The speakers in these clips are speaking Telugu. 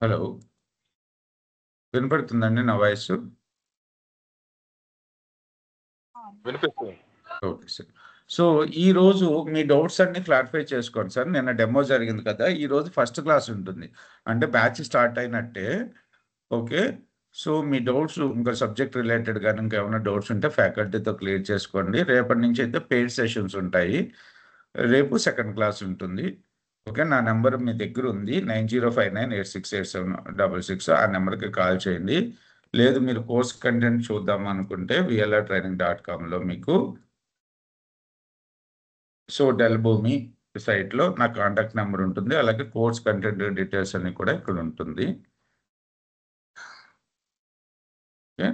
హలో. వినపడుతుందండి నా వాయిసు? వినిపిస్తుంది. Okay sir. సో, ఈరోజు మీ డౌట్స్ అన్నీ క్లారిఫై చేసుకోండి సార్. నిన్న డెమో జరిగింది కదా! ఈరోజు ఫస్ట్ క్లాస్ ఉంటుంది. అంటే బ్యాచ్ స్టార్ట్ అయినట్టే. ఓకే. సో, మీ డౌట్స్ ఇంకా సబ్జెక్ట్ రిలేటెడ్ గాని ఇంకేమైనా డౌట్స్ ఉంటే ఫ్యాకల్టీతో క్లియర్ చేసుకోండి. రేపటి నుంచి అయితే పెయిడ్ సెషన్స్ ఉంటాయి. రేపు సెకండ్ క్లాస్ ఉంటుంది. ఓకే. నా నంబర్ మీ దగ్గర ఉంది. 9059868766 ఆ నెంబర్‌కి కాల్ చేయండి. లేదు మీరు కోర్స్ కంటెంట్ చూద్దాం అనుకుంటే vlrtraining.comలో మీకు డెల్ భూమి సైట్‌లో నా కాంటాక్ట్ నంబర్ ఉంటుంది. అలాగే కోర్స్ కంటెంట్ డీటెయిల్స్ అన్నీ కూడా ఇక్కడ ఉంటుంది. Okay.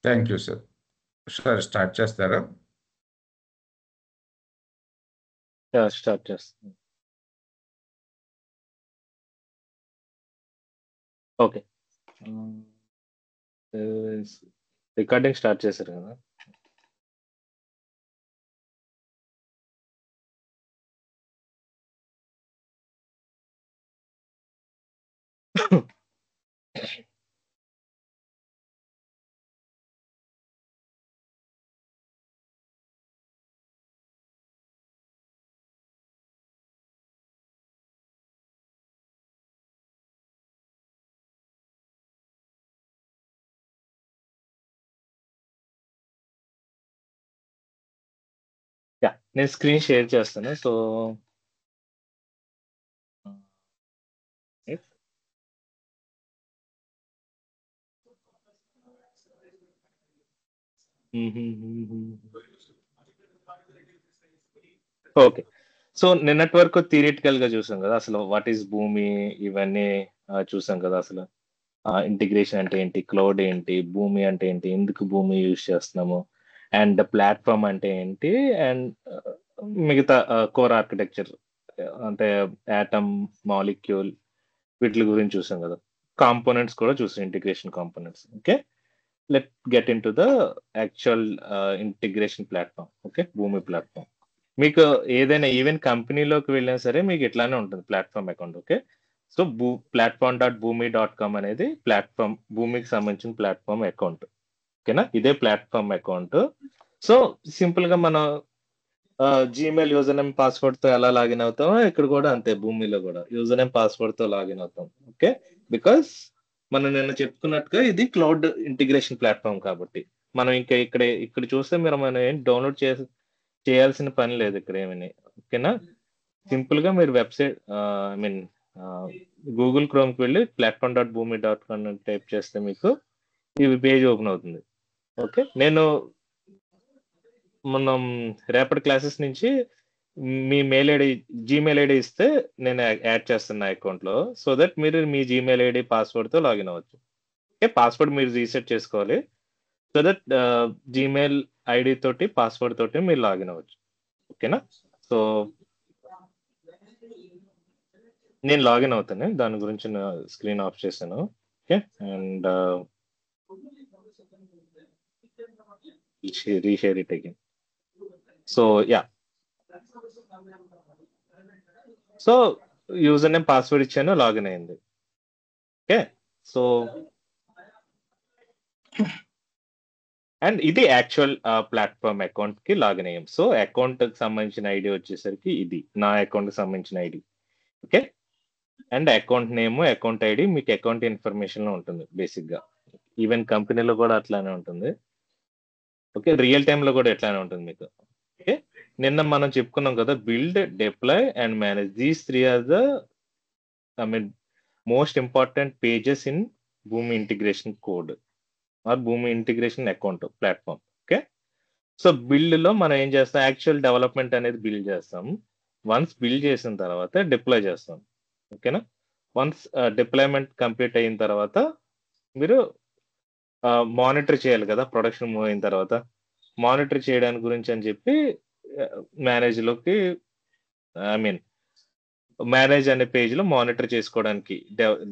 Thank you sir. Sir start చేస్తారా? స్టార్ట్ చేస్తాను. ఓకే. రికార్డింగ్ స్టార్ట్ చేశారు కదా. నేను స్క్రీన్ షేర్ చేస్తాను. So okay. సో నిన్నటి వరకు థియరిటికల్ గా చూసాం కదా, అసలు వాట్ ఈస్ భూమి, ఇవన్నీ చూసాం కదా. అసలు ఇంటిగ్రేషన్ అంటే ఏంటి, క్లౌడ్ ఏంటి, భూమి అంటే ఏంటి, ఎందుకు భూమి యూజ్ చేస్తున్నాము, అండ్ ప్లాట్ఫామ్ అంటే ఏంటి, అండ్ మిగతా కోర్ ఆర్కిటెక్చర్ అంటే యాటమ్, మాలిక్యూల్, వీటి గురించి చూసాం కదా. కాంపోనెంట్స్ కూడా చూసాం, integration components. Okay, let get in to the actual integration platform. Okay, భూమి ప్లాట్ఫామ్. మీకు ఏదైనా ఈవెన్ కంపెనీలోకి వెళ్ళినా సరే మీకు ఇట్లానే ఉంటుంది platform account. Okay, so platform.boomi.com అనేది ప్లాట్ఫామ్, భూమికి సంబంధించిన ప్లాట్ఫామ్ అకౌంట్. ఓకేనా, ఇదే ప్లాట్ఫామ్ అకౌంట్. సో సింపుల్ గా మనం జీమెయిల్ యూజర్ నేమ్ పాస్వర్డ్ తో ఎలా లాగిన్ అవుతామో ఇక్కడ కూడా అంతే, భూమిలో కూడా యూజర్ నేమ్ పాస్వర్డ్ తో లాగిన్ అవుతాం. ఓకే, బికాస్ మనం నిన్న చెప్పుకున్నట్టుగా ఇది క్లౌడ్ ఇంటిగ్రేషన్ ప్లాట్ఫామ్ కాబట్టి మనం ఇంకా ఇక్కడ చూస్తే మనం ఏం డౌన్లోడ్ చేయాల్సిన పని లేదు ఇక్కడ ఏమని. ఓకేనా, సింపుల్ గా మీరు వెబ్సైట్ ఐ మీన్ గూగుల్ క్రోమ్కి వెళ్ళి platform.boomi.com టైప్ చేస్తే మీకు ఈ పేజ్ ఓపెన్ అవుతుంది. ఓకే, మనం రేపటి క్లాసెస్ నుంచి మీ మెయిల్ ఐడి, జీమెయిల్ ఐడి ఇస్తే నేను యాడ్ చేస్తున్నా అకౌంట్ లో, సో దట్ మీరు మీ జీమెయిల్ ఐడి పాస్వర్డ్ తో లాగిన్ అవ్వచ్చు. ఓకే, పాస్వర్డ్ మీరు రీసెట్ చేసుకోవాలి, సో దట్ జీమెయిల్ ఐడి తోటి పాస్వర్డ్ తోటి మీరు లాగిన్ అవ్వచ్చు. ఓకేనా, సో నేను లాగిన్ అవుతాను, దాని గురించి నా స్క్రీన్ ఆఫ్ చేశాను. Okay, and reshare it again. So yeah, so user name password ఇచ్చాను, లాగిన్ అయింది. ఓకే, సో అండ్ ఇది యాక్చువల్ ప్లాట్ఫామ్ అకౌంట్ కి లాగిన్ అయ్యాం. సో అకౌంట్ కి సంబంధించిన ఐడి వచ్చేసరికి ఇది నా అకౌంట్ కి సంబంధించిన ID. Okay, and account name, account ID మీకు అకౌంట్ ఇన్ఫర్మేషన్ లో ఉంటుంది బేసిక్ గా. ఈవెన్ కంపెనీలో కూడా అట్లానే ఉంటుంది. ఓకే, రియల్ టైమ్ లో కూడా ఎట్లానే ఉంటుంది మీకు. ఓకే, నిన్న మనం చెప్పుకున్నాం కదా, build, deploy and manage, these three are the I mean most important pages in Boomi integration code or Boomi integration account platform. Okay, so build లో మనం ఏం చేస్తాం, యాక్చువల్ డెవలప్మెంట్ అనేది బిల్డ్ చేస్తాం. వన్స్ బిల్డ్ చేసిన తర్వాత డిప్లాయ్ చేస్తాం. ఓకేనా, వన్స్ డిప్లాయ్మెంట్ కంప్లీట్ అయిన తర్వాత మీరు మానిటర్ చేయాలి కదా, ప్రొడక్షన్ మూవ్ అయిన తర్వాత మానిటర్ చేయడానికి గురించి అని చెప్పి మేనేజ్ లోకి, ఐ మీన్ మేనేజ్ అనే పేజ్ లో మానిటర్ చేసుకోవడానికి,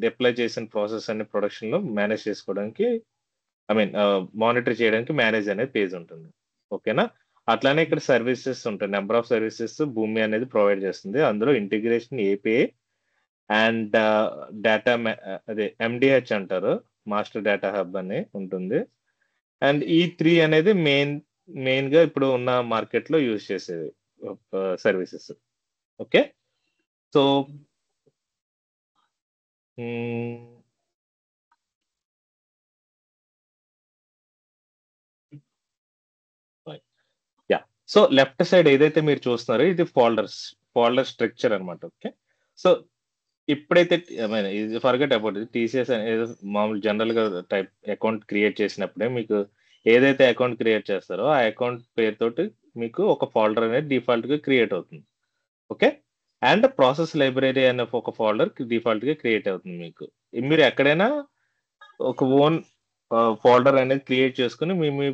డిప్లాయ్ చేసిన ప్రాసెస్ అనే ప్రొడక్షన్ లో మేనేజ్ చేసుకోవడానికి, ఐ మీన్ మానిటర్ చేయడానికి మేనేజ్ అనే పేజ్ ఉంటుంది. ఓకేనా, అట్లానే ఇక్కడ సర్వీసెస్ ఉంటాయి, నెంబర్ ఆఫ్ సర్వీసెస్ భూమి అనేది ప్రొవైడ్ చేస్తుంది. అందులో ఇంటిగ్రేషన్ ఏపీఐ అండ్ డేటా అదే MDH అంటారు, మాస్టర్ డేటా హబ్ అని ఉంటుంది. అండ్ E3 అనేది మెయిన్ గా ఇప్పుడు ఉన్న మార్కెట్ లో యూజ్ చేసేది services. Okay, so yeah, so left side ఏదైతే మీరు చూస్తున్నారో ఇది ఫోల్డర్ స్ట్రక్చర్ అనమాట. ఓకే, సో ఇప్పుడైతే ఇది ఫర్గెట్ అబౌట్ ఇది, TCS అనేది మామూలు జనరల్ గా టైప్ అకౌంట్ క్రియేట్ చేసినప్పుడే మీకు ఏదైతే అకౌంట్ క్రియేట్ చేస్తారో ఆ అకౌంట్ పేరుతోటి మీకు ఒక ఫోల్డర్ అనేది డిఫాల్ట్ గా క్రియేట్ అవుతుంది. ఓకే, అండ్ ప్రాసెస్ లైబ్రరీ అనే ఒక ఫోల్డర్ డిఫాల్ట్ గా క్రియేట్ అవుతుంది మీకు. మీరు ఎక్కడైనా ఒక ఓన్ ఫోల్డర్ అనేది క్రియేట్ చేసుకుని మీ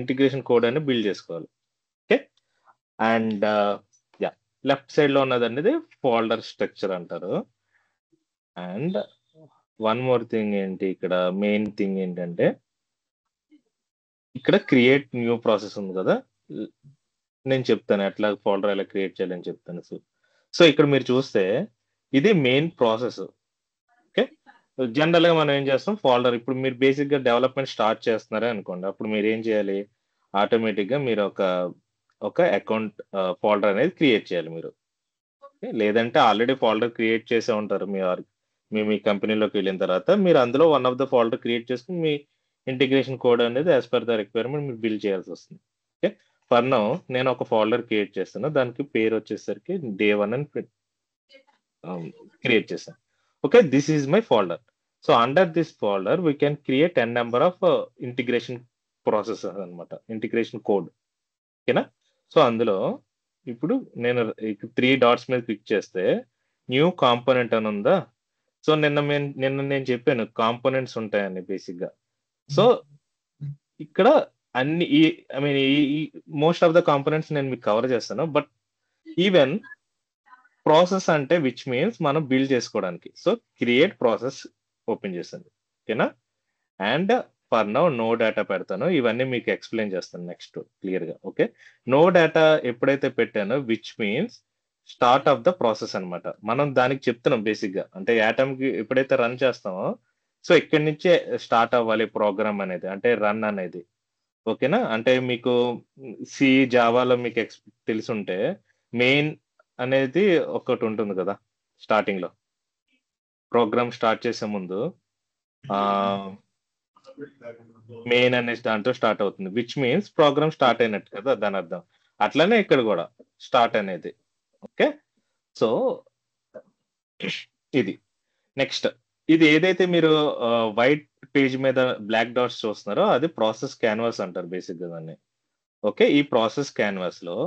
ఇంటిగ్రేషన్ కోడ్ అనేది బిల్డ్ చేసుకోవాలి. Okay, and yeah, left side లో ఉన్నది అనేది ఫోల్డర్ స్ట్రక్చర్ అంటారు. అండ్ వన్ మోర్ థింగ్ ఏంటి, ఇక్కడ మెయిన్ థింగ్ ఏంటంటే ఇక్కడ క్రియేట్ న్యూ ప్రాసెస్ ఉంది కదా, నేను చెప్తాను ఎట్లా ఫోల్డర్ ఎలా క్రియేట్ చేయాలని చెప్తాను. సో ఇక్కడ మీరు చూస్తే ఇది మెయిన్ ప్రాసెస్. ఓకే, జనరల్ గా మనం ఏం చేస్తాం, ఫోల్డర్ ఇప్పుడు మీరు బేసిక్ గా డెవలప్మెంట్ స్టార్ట్ చేస్తున్నారే అనుకోండి, అప్పుడు మీరు ఏం చేయాలి, ఆటోమేటిక్ గా మీరు ఒక అకౌంట్ ఫోల్డర్ అనేది క్రియేట్ చేయాలి మీరు. లేదంటే ఆల్రెడీ ఫోల్డర్ క్రియేట్ చేసే ఉంటారు మీ కంపెనీలోకి వెళ్ళిన తర్వాత, మీరు అందులో one of the folder create చేసుకుని మీ ఇంటిగ్రేషన్ కోడ్ అనేది యాజ్ పర్ ద రిక్వైర్మెంట్ మీరు బిల్డ్ చేయాల్సి వస్తుంది. ఓకే, ఫర్ నౌ నేను ఒక ఫోల్డర్ క్రియేట్ చేస్తాను, దానికి పేరు వచ్చేసరికి day1 అని క్రియేట్ చేశాను. Okay, this is my folder. So under this folder we can create n number of integration process అనమాట, ఇంటిగ్రేషన్ కోడ్. ఓకేనా, సో అందులో ఇప్పుడు నేను 3 డాట్స్ మీద క్లిక్ చేస్తే న్యూ కాంపోనెంట్ అని ఉందా. సో నిన్న నేను చెప్పాను కాంపోనెంట్స్ ఉంటాయని బేసిక్ గా. సో ఇక్కడ అన్ని ఈ మోస్ట్ ఆఫ్ ద కాంపోనెంట్స్ నేను మీకు కవర్ చేస్తాను. బట్ ఈవెన్ ప్రాసెస్ అంటే విచ్ మీన్స్ మనం బిల్డ్ చేసుకోవడానికి, సో క్రియేట్ ప్రాసెస్ ఓపెన్ చేస్తాను. ఓకేనా, and for now no data పెడతాను, ఇవన్నీ మీకు ఎక్స్ప్లెయిన్ చేస్తాను నెక్స్ట్ క్లియర్ గా. ఓకే, నో డేటా ఎప్పుడైతే పెట్టానో which means start of the process అన్నమాట. మనం దానికి చెప్తున్నాం బేసిక్ గా, అంటే యాటమ్ కి ఎప్పుడైతే రన్ చేస్తామో సో ఇక్కడి నుంచే స్టార్ట్ అవ్వాలి ప్రోగ్రామ్ అనేది, అంటే రన్ అనేది. ఓకేనా, అంటే మీకు జావాలో మీకు తెలుసుంటే మెయిన్ అనేది ఒకటి ఉంటుంది కదా, స్టార్టింగ్ లో ప్రోగ్రామ్ స్టార్ట్ చేసే ముందు మెయిన్ అనే దాంతో స్టార్ట్ అవుతుంది, విచ్ మీన్స్ ప్రోగ్రామ్ స్టార్ట్ అయినట్టు కదా దాని అర్థం. అట్లనే ఇక్కడ కూడా స్టార్ట్ అనేది. ఓకే, సో ఇది నెక్స్ట్, ఇది ఏదైతే మీరు వైట్ పేజ్ మీద బ్లాక్ డాట్స్ చూస్తున్నారో అది ప్రాసెస్ క్యాన్వాస్ అంటారు బేసిక్ గా దాన్ని. ఓకే, ఈ ప్రాసెస్ క్యాన్వాస్ లో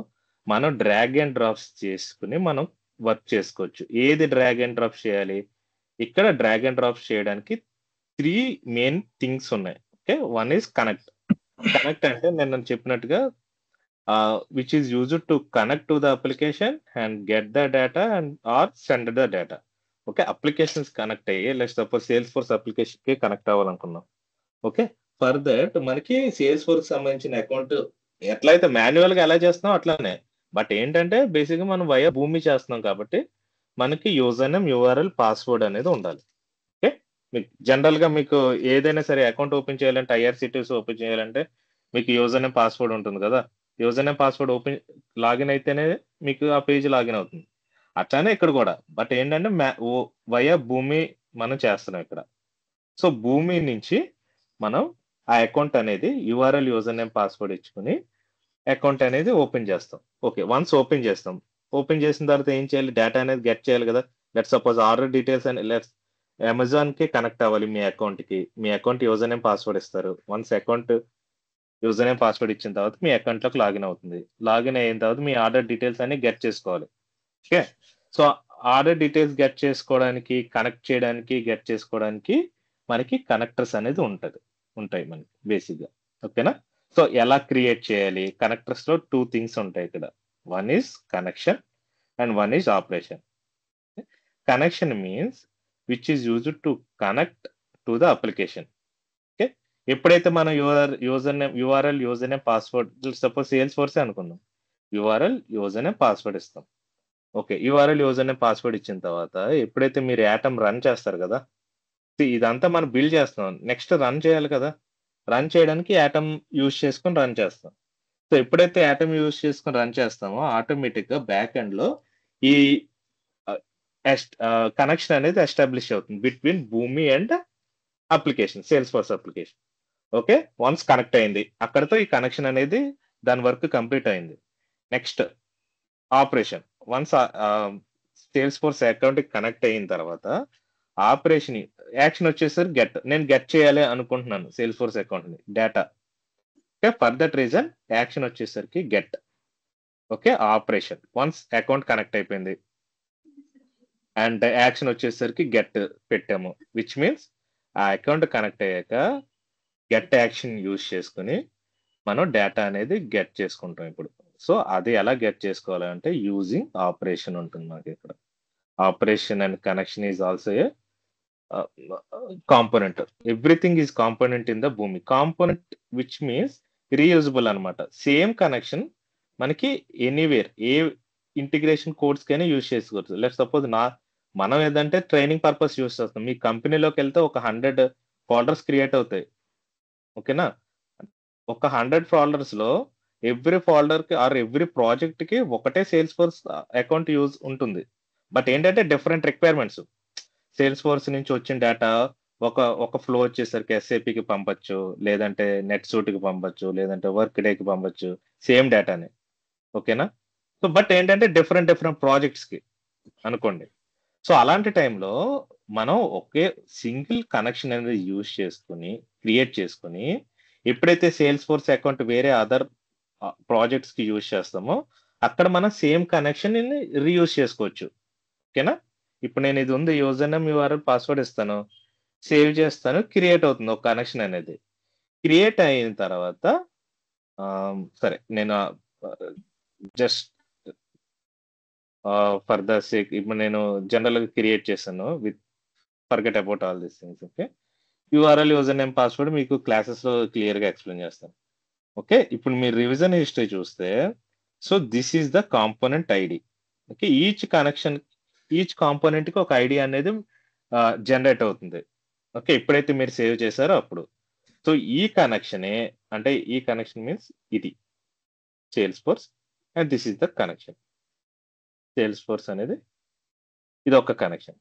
మనం డ్రాగ్ అండ్ డ్రాప్స్ చేసుకుని మనం వర్క్ చేసుకోవచ్చు. ఏది డ్రాగ్ అండ్ డ్రాప్స్ చేయాలి, ఇక్కడ డ్రాగ్ అండ్ డ్రాప్స్ చేయడానికి 3 మెయిన్ థింగ్స్ ఉన్నాయి. Okay, one is connect. Connect అంటే నేను చెప్పినట్టుగా which is used to connect to the application and get the data and or send the data. Okay, applications connect అయ్యి like suppose Salesforce application కి కనెక్ట్ అవ్వాలనుకున్నాం. ఓకే, ఫర్ దట్ మనకి సేల్స్ ఫోర్స్ సంబంధించిన అకౌంట్ ఎట్లయితే మాన్యువల్ గా ఎలా చేస్తున్నాం అట్లానే, బట్ ఏంటంటే బేసిక్ గా మనం వయా భూమి చేస్తున్నాం కాబట్టి మనకి యూజర్ నేమ్, URL, పాస్వర్డ్ అనేది ఉండాలి. ఓకే, మీకు జనరల్ గా మీకు ఏదైనా సరే అకౌంట్ ఓపెన్ చేయాలంటే IRCTC ఓపెన్ చేయాలంటే మీకు యూజర్ నేమ్ పాస్వర్డ్ ఉంటుంది కదా, user name password open login అయితేనే మీకు ఆ పేజ్ లాగిన్ అవుతుంది. అట్లానే ఇక్కడ కూడా, బట్ ఏంటంటే వయా భూమి మనం చేస్తున్నాం ఇక్కడ. సో భూమి నుంచి మనం ఆ అకౌంట్ అనేది URL, యూజర్ నేమ్, పాస్వర్డ్ ఇచ్చుకుని అకౌంట్ అనేది ఓపెన్ చేస్తాం. ఓకే, వన్స్ ఓపెన్ చేస్తాం, ఓపెన్ చేసిన తర్వాత ఏం చేయాలి, డేటా అనేది గెట్ చేయాలి కదా. లెట్ సపోజ్ ఆర్డర్ డీటెయిల్స్ అని అమెజాన్ కి కనెక్ట్ అవ్వాలి మీ అకౌంట్ కి, మీ అకౌంట్ యూజర్ నేమ్ పాస్వర్డ్ ఇస్తారు. Once account user name password ఇచ్చిన తర్వాత మీ అకౌంట్ లోకి లాగిన్ అవుతుంది. లాగిన్ అయిన తర్వాత మీ ఆర్డర్ డీటెయిల్స్ అన్ని గెట్ చేసుకోవాలి. Okay, so order details get చేసుకోవడానికి, కనెక్ట్ చేయడానికి, గెట్ చేసుకోవడానికి మనకి కనెక్టర్స్ అనేది ఉంటాయి మనకి బేసిక్ గా. ఓకేనా, సో ఎలా క్రియేట్ చేయాలి, కనెక్టర్స్ లో 2 థింగ్స్ ఉంటాయి ఇక్కడ. One is connection and one is operation. Connection means which is used to connect to the application. Okay, ఎప్పుడైతే మనం URL, user name, password suppose sales force అనుకుందాం, URL, యూజర్ నేమ్, పాస్వర్డ్ ఇస్తాం. Okay. URL user name password ఇచ్చిన తర్వాత ఎప్పుడైతే మీరు యాటమ్ రన్ చేస్తారు కదా! ఇదంతా మనం బిల్డ్ చేస్తున్నాం. నెక్స్ట్ రన్ చేయాలి కదా! రన్ చేయడానికి యాటమ్ యూజ్ చేసుకొని రన్ చేస్తాం. సో, ఎప్పుడైతే యాటమ్ యూజ్ చేసుకొని రన్ చేస్తామో ఆటోమేటిక్‌గా బ్యాక్ ఎండ్‌లో ఈ కనెక్షన్ అనేది ఎస్టాబ్లిష్ అవుతుంది between Boomi and application. Salesforce application. Okay. Once connect అయింది. అక్కడితో ఈ కనెక్షన్ అనేది దాని వర్క్ కంప్లీట్ అయింది. Next operation. వన్స్ సేల్స్‌ఫోర్స్ అకౌంట్‌కి కనెక్ట్ అయిన తర్వాత ఆపరేషన్ యాక్షన్ వచ్చేసరికి గెట్. నేను గెట్ చేయాలి అనుకుంటున్నాను సేల్స్‌ఫోర్స్ అకౌంట్‌ని data. Okay. For that reason action వచ్చేసరికి get. Okay. Operation. Once account connect అయిపోయింది. అండ్ యాక్షన్ వచ్చేసరికి గెట్ పెట్టాము. విచ్ మీన్స్ ఆ అకౌంట్ కనెక్ట్ అయ్యాక గెట్ యాక్షన్ యూజ్ చేసుకొని మనం డేటా అనేది గెట్ చేసుకుంటాం ఇప్పుడు. సో, అది ఎలా గెట్ చేసుకోవాలి అంటే యూజింగ్ ఆపరేషన్ ఉంటుంది మనకిక్కడ. Operation and connection is also a component. Everything is component in the భూమి. కాంపోనెంట్ విచ్ మీన్స్ రీయూజబుల్ అన్నమాట. సేమ్ కనెక్షన్ మనకి ఎనీవేర్ ఏ ఇంటిగ్రేషన్ కోడ్స్‌కైనా యూజ్ చేసుకోవచ్చు. లెట్స్ సపోజ్ మనం ఏదంటే ట్రైనింగ్ పర్పస్ యూజ్ చేస్తాం. మీ కంపెనీలోకెళ్తే ఒక 100 ఫోల్డర్స్ క్రియేట్ అవుతాయి. ఓకేనా? ఒక 100 ఫోల్డర్స్‌లో ఎవ్రీ ఫోల్డర్‌కి ఆర్ ఎవ్రీ ప్రాజెక్ట్‌కి ఒకటే సేల్స్‌ఫోర్స్ అకౌంట్ యూజ్ ఉంటుంది. బట్ ఏంటంటే డిఫరెంట్ రిక్వైర్మెంట్స్. సేల్స్‌ఫోర్స్ నుంచి వచ్చిన డేటా ఒక ఫ్లో వచ్చేసరికి ఎస్ఏపీకి పంపొచ్చు. లేదంటే నెట్‌సూట్‌కి పంపొచ్చు. లేదంటే వర్క్ డేకి పంపొచ్చు. సేమ్ డేటాని. ఓకేనా? సో, బట్ ఏంటంటే డిఫరెంట్ డిఫరెంట్ ప్రాజెక్ట్స్‌కి అనుకోండి. సో, అలాంటి టైంలో మనం ఒకే సింగిల్ కనెక్షన్ అనేది యూజ్ చేసుకొని, క్రియేట్ చేసుకొని, ఎప్పుడైతే సేల్స్‌ఫోర్స్ అకౌంట్ వేరే అదర్ ప్రాజెక్ట్స్‌కి యూజ్ చేస్తామో, అక్కడ మనం సేమ్ కనెక్షన్‌ని రీయూజ్ చేసుకోవచ్చు. ఓకేనా? ఇప్పుడు నేను ఇది ఉంది యూజర్ నేమ్, యూఆర్ఎల్, పాస్వర్డ్ ఇస్తాను. సేవ్ చేస్తాను. క్రియేట్ అవుతుంది ఒక కనెక్షన్ అనేది. క్రియేట్ అయిన తర్వాత సరే నేను జస్ట్ ఫర్ ద సేక్ ఇప్పుడు నేను జనరల్‌గా క్రియేట్ చేశాను. Forget about all these things. Okay. URL, user name, password మీకు క్లాసెస్‌లో క్లియర్‌గా ఎక్స్‌ప్లెయిన్ చేస్తాను. ఓకే. ఇప్పుడు మీరు రివిజన్ హిస్టరీ చూస్తే, so, this is the component ID. Okay. Each కాంపోనెంట్‌కి ఒక ఐడీ అనేది జనరేట్ అవుతుంది. ఓకే. ఎప్పుడైతే మీరు సేవ్ చేసారో అప్పుడు. సో, ఈ కనెక్షనే అంటే ఈ కనెక్షన్ మీన్స్ ఇది Salesforce and this is the connection. Salesforce అనేది ఇదొక కనెక్షన్.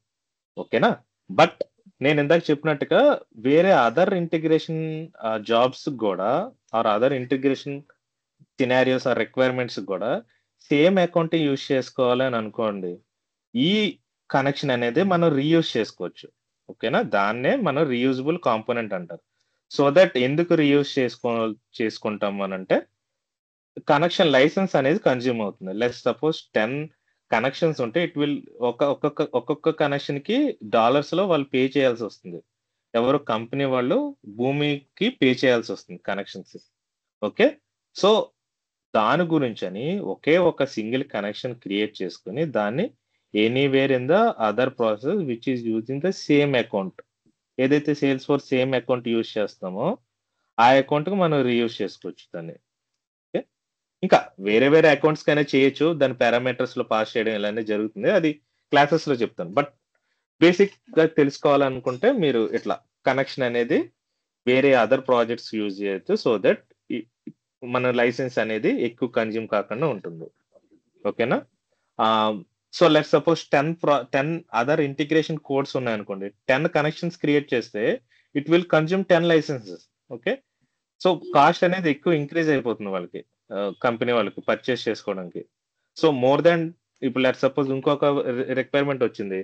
ఓకేనా? బట్ నేనిందాక చెప్పినట్టుగా వేరే అదర్ ఇంటిగ్రేషన్ జాబ్స్‌కి గూడా or other integration scenarios or రిక్వైర్మెంట్స్‌కి గూడా సేమ్ అకౌంటే యూజ్ చేసుకోవాలి అని అనుకోండి. ఈ కనెక్షన్ అనేది మనం రీయూజ్ చేసుకోవచ్చు. ఓకేనా? దాన్నే మనం రీయూజబుల్ కాంపోనెంట్ అంటారు. సో దట్ ఎందుకు రీయూజ్ చేసుకుంటాం అనంటే కనెక్షన్ లైసెన్స్ అనేది కన్జ్యూమ్ అవుతుంది. లెట్స్ సపోజ్ 10 కనెక్షన్స్ ఉంటే ఇట్ విల్ ఒక్కొక్క కనెక్షన్‌కి డాలర్స్‌లో వాళ్ళు పే చేయాల్సొస్తుంది. ఎవరు కంపెనీ వాళ్ళు భూమికి పే చేయాల్సొస్తుంది కనెక్షన్స్. ఓకే. సో, దాని గురించని ఒకే ఒక సింగిల్ కనెక్షన్ క్రియేట్ చేసుకొని దాన్ని anywhere in the other process which is using the same account. ఏదైతే సేల్స్‌ఫోర్స్ సేమ్ అకౌంట్ యూజ్ చేస్తామో, ఆ అకౌంట్‌కి మనం రీయూజ్ చేసుకోవచ్చు దాన్ని. ఓకే. ఇంకా వేరే వేరే అకౌంట్స్‌కైనా చేయొచ్చు. దాని పారామీటర్స్‌లో పాస్ చేయడం ఇలానే జరుగుతుంది. అది క్లాసెస్‌లో చెప్తాను. బట్ బేసిక్‌గా తెలుసుకోవాలనుకుంటే మీరు ఇట్లా కనెక్షన్ అనేది వేరే అదర్ ప్రాజెక్ట్స్ యూజ్ చేయొచ్చు. సో దట్ ఈ మన లైసెన్స్ అనేది ఎక్కువ కన్జ్యూమ్ కాకుండా ఉంటుంది. ఓకేనా? ఆహ్, so let's suppose 10 other integration codes ఉన్నాయనుకోండి. 10 కనెక్షన్స్ క్రియేట్ చేస్తే it will consume 10 licences. Okay. So, cost అనేది ఎక్కువ ఇంక్రీజ్ అయిపోతుంది వాళ్ళకి. కంపెనీ వాళ్ళకి పర్చేస్ చేసుకోవడానికి. సో, మోర్ థాన్ ఇప్పుడు లెట్స్ సపోజ్ ఇంకొక రిక్వైర్మెంట్ వచ్చింది.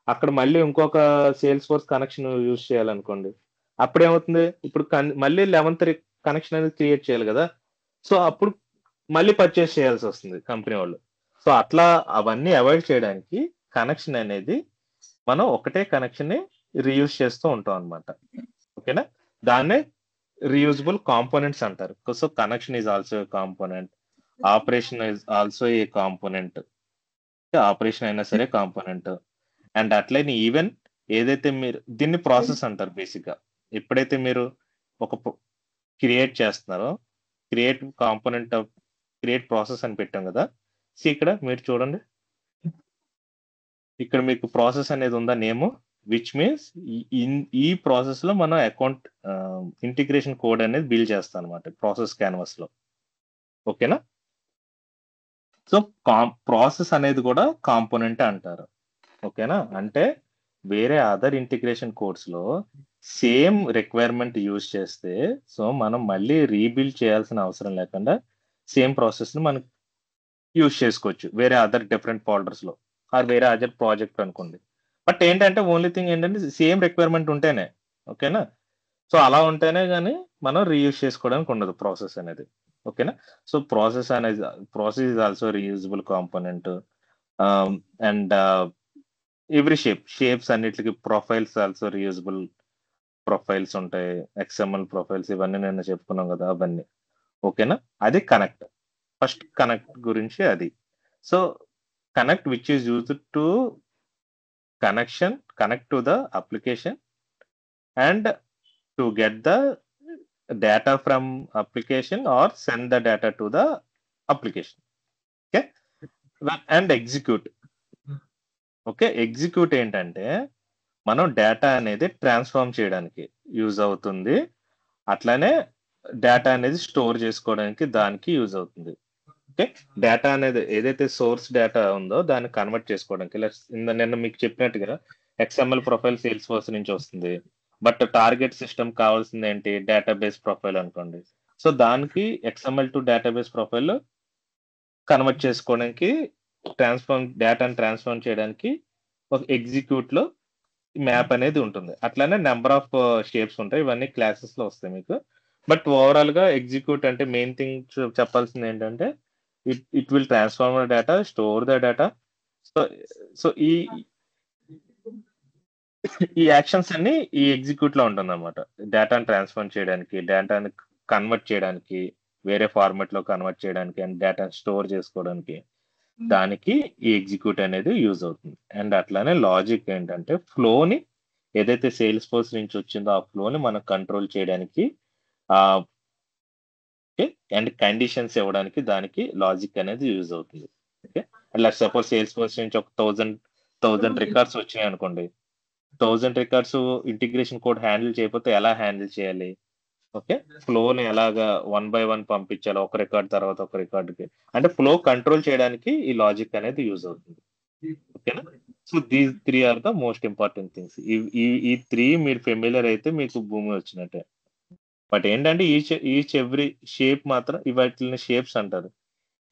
అక్కడ మళ్ళీ ఇంకొక సేల్స్‌ఫోర్స్ కనెక్షన్ యూజ్ చేయాలనుకోండి. అప్పుడేమవుతుంది? ఇప్పుడు మళ్ళీ 11థ్ కనెక్షన్ అనేది క్రియేట్ చేయాలి గదా! సో, అప్పుడు మళ్ళీ పర్చేస్ చేయాల్సొస్తుంది కంపెనీ వాళ్ళు. సో, అట్లా అవన్నీ అవాయిడ్ చేయడానికి కనెక్షన్ అనేది మనం ఒకటే కనెక్షన్‌ని రీయూజ్ చేస్తూ ఉంటాం అన్నమాట. ఓకేనా? దాన్నే రీయూజబుల్ కాంపోనెంట్స్ అంటారు. So, connection is also a component. Operation is also a component. Operation అయినా సరే కాంపోనెంట్. అండ్ అట్లనే ఈవెన్ ఏదైతే మీరు దీన్ని ప్రాసెస్ అంటారు బేసిక్‌గా. ఎప్పుడైతే మీరు ఒక క్రియేట్ చేస్తున్నారో, create component of create process అని పెట్టాం గదా! ఇక్కడ మీరు చూడండి. ఇక్కడ మీకు ప్రాసెస్ అనేది ఉందా నేమ్, విచ్ మీన్స్ ఈ ప్రాసెస్ లో మనం అకౌంట్ ఇంటిగ్రేషన్ కోడ్ అనేది బిల్డ్ చేస్తాం అనమాట ప్రాసెస్ క్యాన్వాస్ లో. ఓకేనా? సో ప్రాసెస్ అనేది కూడా కాంపోనెంట్ అంటారు. ఓకేనా? అంటే వేరే అదర్ ఇంటిగ్రేషన్ కోడ్స్ లో సేమ్ రిక్వైర్మెంట్ యూజ్ చేస్తే సో మనం మళ్ళీ రీబిల్డ్ చేయాల్సిన అవసరం లేకుండా సేమ్ ప్రాసెస్ ని మనం యూజ్ చేసుకోవచ్చు వేరే అదర్ డిఫరెంట్ ఫోల్డర్స్ లో ఆర్ వేరే అదర్ ప్రాజెక్ట్ అనుకోండి. బట్ ఏంటంటే ఓన్లీ థింగ్ ఏంటంటే సేమ్ రిక్వైర్మెంట్ ఉంటేనే. ఓకేనా? సో అలా ఉంటేనే కానీ మనం రీయూజ్ చేసుకోవడానికి ఉండదు ప్రాసెస్ అనేది. ఓకేనా? So process is also reusable component. And every shapes అన్నిటికి ప్రొఫైల్స్ ఆల్సో రీయూజబుల్ ప్రొఫైల్స్ ఉంటాయి, ఎక్స్ఎంఎల్ ప్రొఫైల్స్ ఇవన్నీ నేను చెప్పుకున్నాం కదా అవన్నీ. ఓకేనా? అది కనెక్ట్. ఫస్ట్ కనెక్ట్ గురించి అది. So connect which is used to connect to the application and to get the data from application or send the data to the application. Okay? And execute. Okay, execute ఏంటంటే మనం డేటా అనేది ట్రాన్స్ఫార్మ్ చేయడానికి యూజ్ అవుతుంది, అట్లానే డేటా అనేది స్టోర్ చేసుకోవడానికి దానికి యూజ్ అవుతుంది. ఓకే, డేటా అనేది ఏదైతే సోర్స్ డేటా ఉందో దాన్ని కన్వర్ట్ చేసుకోవడానికి నిన్న మీకు చెప్పినట్టుగా ఎక్స్ఎంఎల్ ప్రొఫైల్ సేల్స్ ఫోర్స్ నుంచి వస్తుంది, బట్ టార్గెట్ సిస్టమ్ కావాల్సింది ఏంటి డేటాబేస్ ప్రొఫైల్ అనుకోండి. సో దానికి XML to database profile convert చేసుకోవడానికి డేటాను ట్రాన్స్ఫార్మ్ చేయడానికి ఒక ఎగ్జిక్యూట్ లో మ్యాప్ అనేది ఉంటుంది. అట్లానే నెంబర్ ఆఫ్ షేప్స్ ఉంటాయి, ఇవన్నీ క్లాసెస్ లో వస్తాయి మీకు. బట్ ఓవరాల్ గా ఎగ్జిక్యూట్ అంటే మెయిన్ థింగ్ చెప్పాల్సింది ఏంటంటే it will transform the data, store the data. So ఈ యాక్షన్స్ అన్ని ఈ ఎగ్జిక్యూట్ లో ఉంటుంది అనమాట. డేటాను ట్రాన్స్ఫార్మ్ చేయడానికి, డేటాని కన్వర్ట్ చేయడానికి, వేరే ఫార్మాట్ లో కన్వర్ట్ చేయడానికి అండ్ డేటాను స్టోర్ చేసుకోవడానికి దానికి ఈ ఎగ్జిక్యూట్ అనేది యూజ్ అవుతుంది. అండ్ అట్లానే లాజిక్ ఏంటంటే ఫ్లోని ఏదైతే సేల్స్ ఫోర్స్ నుంచి వచ్చిందో ఆ ఫ్లోని మనం కంట్రోల్ చేయడానికి అండ్ కండిషన్స్ ఇవ్వడానికి దానికి లాజిక్ అనేది యూజ్ అవుతుంది. ఓకే, అట్లా సపోజ్ సేల్స్ ఫోర్స్ నుంచి ఒక 1000 రికార్డ్స్ వచ్చినాయి అనుకోండి, 1000 రికార్డ్స్ ఇంటిగ్రేషన్ కోడ్ హ్యాండిల్ చేయకపోతే ఎలా హ్యాండిల్ చేయాలి, ఓకే, ఫ్లోని ఎలాగా 1 by 1 పంపించాలి ఒక రికార్డ్ తర్వాత ఒక రికార్డుకి, అంటే ఫ్లో కంట్రోల్ చేయడానికి ఈ లాజిక్ అనేది యూజ్ అవుతుంది. ఓకేనా? So these 3 are the most important things. ఈ 3 మీరు ఫెమిలియర్ అయితే మీకు భూమి వచ్చినట్టే. బట్ ఏంటంటే ఈచ్ ఎవ్రీ షేప్ మాత్రం వాటిని షేప్స్ అంటారు.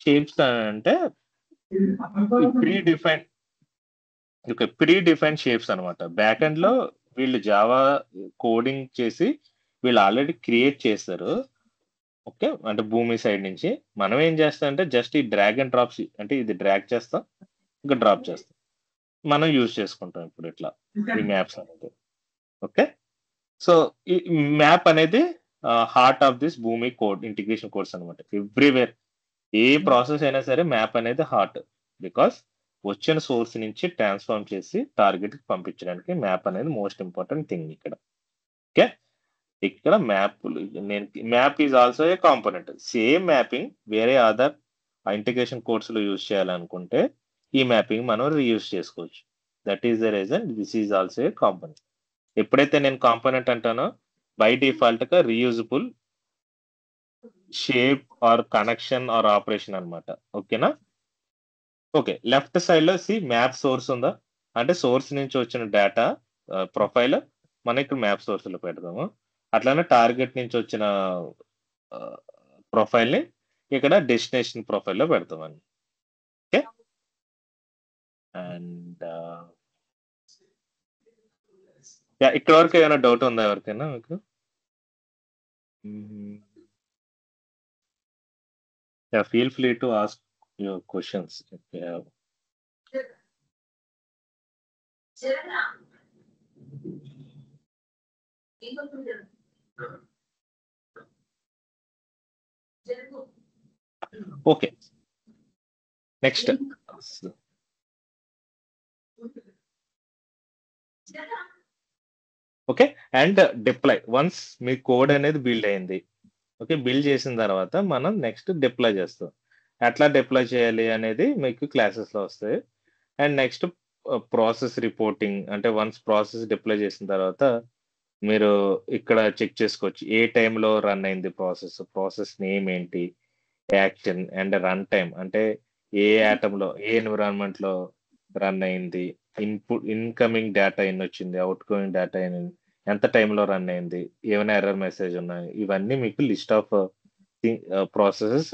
షేప్స్ అంటే ప్రీ డిఫైన్ షేప్స్ అనమాట. బ్యాక్ ఎండ్ లో వీళ్ళు జావా కోడింగ్ చేసి వీళ్ళు ఆల్రెడీ క్రియేట్ చేస్తారు. ఓకే, అంటే భూమి సైడ్ నుంచి మనం ఏం చేస్తాం అంటే జస్ట్ ఈ డ్రాగ్ అండ్ డ్రాప్స్, అంటే ఇది డ్రాగ్ చేస్తాం ఇంకా డ్రాప్ చేస్తాం, మనం యూజ్ చేసుకుంటాం ఇప్పుడు ఇట్లా ఈ మ్యాప్స్ అనేది. ఓకే, సో ఈ మ్యాప్ అనేది హార్ట్ ఆఫ్ దిస్ భూమి కోడ్ ఇంటిగ్రేషన్ కోడ్స్ అనమాట. ఎవ్రీవేర్ ఏ ప్రాసెస్ అయినా సరే మ్యాప్ అనేది హార్ట్, బికాస్ వచ్చిన సోర్స్ నుంచి ట్రాన్స్ఫార్మ్ చేసి టార్గెట్ కి పంపించడానికి మ్యాప్ అనేది మోస్ట్ ఇంపార్టెంట్ థింగ్ ఇక్కడ. ఓకే, ఇక్కడ map is also a component. Same mapping వేరే అదర్ ఇంటిగ్రేషన్ కోడ్స్ లో యూజ్ చేయాలనుకుంటే ఈ మ్యాపింగ్ మనం రీయూజ్ చేసుకోవచ్చు. That is the reason this is also a component. ఎప్పుడైతే నేను కాంపోనెంట్ అంటానో బై డిఫాల్ట్ గా reusable shape or connection or operation అనమాట. ఓకేనా? ఓకే, లెఫ్ట్ సైడ్ లో మ్యాప్ సోర్స్ ఉందా, అంటే సోర్స్ నుంచి వచ్చిన డేటా ప్రొఫైల్ మనం ఇక్కడ మ్యాప్ సోర్స్ లో పెడతాము. అట్లానే టార్గెట్ నుంచి వచ్చిన ప్రొఫైల్ ని ఇక్కడ డెస్టినేషన్ ప్రొఫైల్ లో పెడతామండి. ఓకే, అండ్ ఇక్కడ వరకు ఏమైనా డౌట్ ఉందా ఎవరికైనా మీకు? Feel free to ask your questions. Okay, next. Okay, and deploy. Once me code అనేది బిల్డ్ అయింది, ఓకే, బిల్డ్ చేసిన తర్వాత మనం నెక్స్ట్ డిప్లాయ్ చేస్తాం. ఎట్లా డిప్లాయ్ చేయాలి అనేది మీకు క్లాసెస్ లో వస్తాయి. అండ్ నెక్స్ట్ ప్రాసెస్ రిపోర్టింగ్ అంటే వన్స్ ప్రాసెస్ డిప్లాయ్ చేసిన తర్వాత మీరు ఇక్కడ చెక్ చేసుకోవచ్చు. ఏ టైంలో రన్ అయింది ప్రాసెస్ నేమ్ ఏంటి, యాక్షన్ అండ్ రన్ టైమ్ అంటే ఏ ఆటంలో, ఏ ఎన్విరాన్మెంట్‌లో రన్ అయింది, ఇన్‌కమింగ్ డేటా ఎన్నొచ్చింది, అవుట్‌గోయింగ్ డేటా ఎంత టైంలో రన్ అయింది, ఏమైనా ఎర్రర్ మెసేజ్ ఉన్నాయి. ఇవన్నీ మీకు list of processes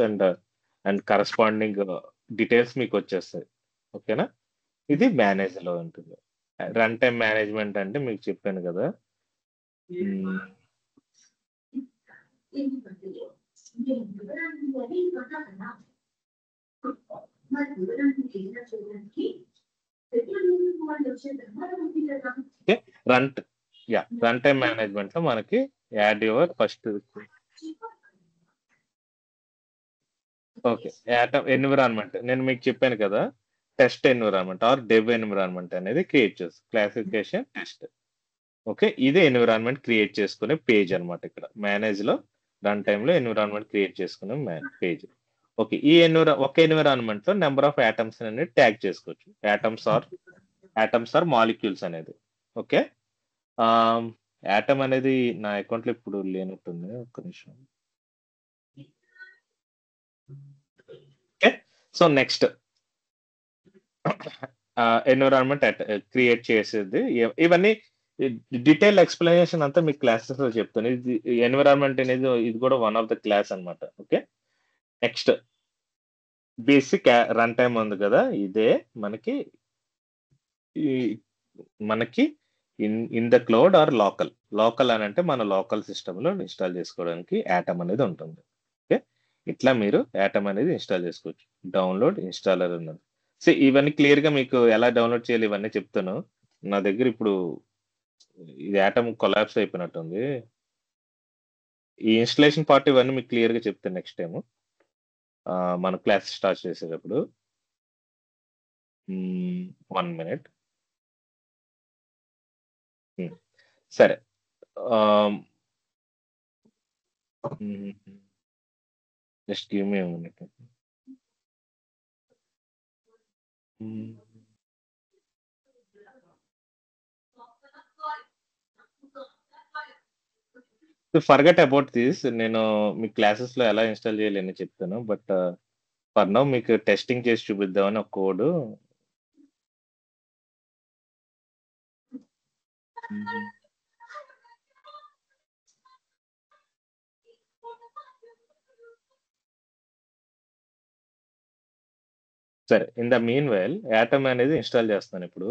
and corresponding details మీకొచ్చేస్తాయి. ఓకేనా? ఇది మేనేజ్‌లో ఉంటుంది. రన్ టైమ్ మేనేజ్‌మెంట్ అంటే మీకు చెప్పాను కదా! హ్మ్. ఓకే. రన్ రన్ టైమ్ మేనేజ్‌మెంట్‌లో మనకి add your first okay. Environment నేను మీకు చెప్పాను కదా! Test environment or dev environment అనేది క్రియేట్ చేస్తాం. Classification, test. ఓకే. ఇదే ఎన్విరాన్మెంట్ క్రియేట్ చేసుకునే పేజ్ అన్నమాట ఇక్కడ. మేనేజ్‌లో రన్ టైమ్‌లో ఎన్విరాన్మెంట్ క్రియేట్ చేసుకునే పేజ్. ఓకే. ఒక ఎన్విరాన్మెంట్‌లో నంబర్ ఆఫ్ యాటమ్స్ అనేది ట్యాగ్ చేసుకోవచ్చు. యాటమ్స్ ఆర్ మాలిక్యూల్స్ అనేది. ఓకే. ఆహ్, యాటమ్ అనేది నా అకౌంట్‌లో ఇప్పుడు లేనట్టుంది. ఒక్క నిమిషం. Okay. So, next environment create చేసేది. ఇవన్నీ డీటెయిల్ ఎక్స్‌ప్లనేషన్ అంతా మీకు క్లాసెస్‌లో చెప్తాను. ఇది ఎన్విరాన్మెంట్ అనేది ఇది కూడా వన్ ఆఫ్ ద క్లాస్ అన్నమాట. Okay. Next basic run time ఉంది కదా! ఇదే మనకి ఈ మనకి in the cloud or local. Local అనంటే మన లోకల్ సిస్టమ్‌లో ఇన్‌స్టాల్ చేసుకోవడానికి యాటమ్ అనేది ఉంటుంది. ఓకే. ఇట్లా మీరు యాటమ్ అనేది ఇన్‌స్టాల్ చేసుకోవచ్చు. డౌన్‌లోడ్ ఇన్‌స్టాలర్ ఉన్నది. ఇవన్నీ క్లియర్‌గా మీకు ఎలా డౌన్‌లోడ్ చేయాలి ఇవన్నీ చెప్తాను. నా దగ్గర ఇప్పుడు ఇది యాటమ్ కొలాప్స్ అయిపోయినట్టుంది. ఈ ఇన్‌స్టాలేషన్ పార్ట్ ఇవన్నీ మీకు క్లియర్‌గా చెప్తాను నెక్స్ట్ టైము. మన క్లాస్ స్టార్ట్ చేసేటప్పుడు. 1 మినిట్. సరే. Ah, hmm. Just give me a minute. Hmm. Forget about this. నేను మీ క్లాసెస్‌లో ఎలా ఇన్‌స్టాల్ చేయాలి అని చెప్తాను. బట్ ఫర్ నౌ మీకు టెస్టింగ్ చేసి చూపిద్దామని ఒక కోడు. హుహు. సరే. In the meanwhile Atom అనేది ఇన్‌స్టాల్ చేస్తున్నాను ఇప్పుడు.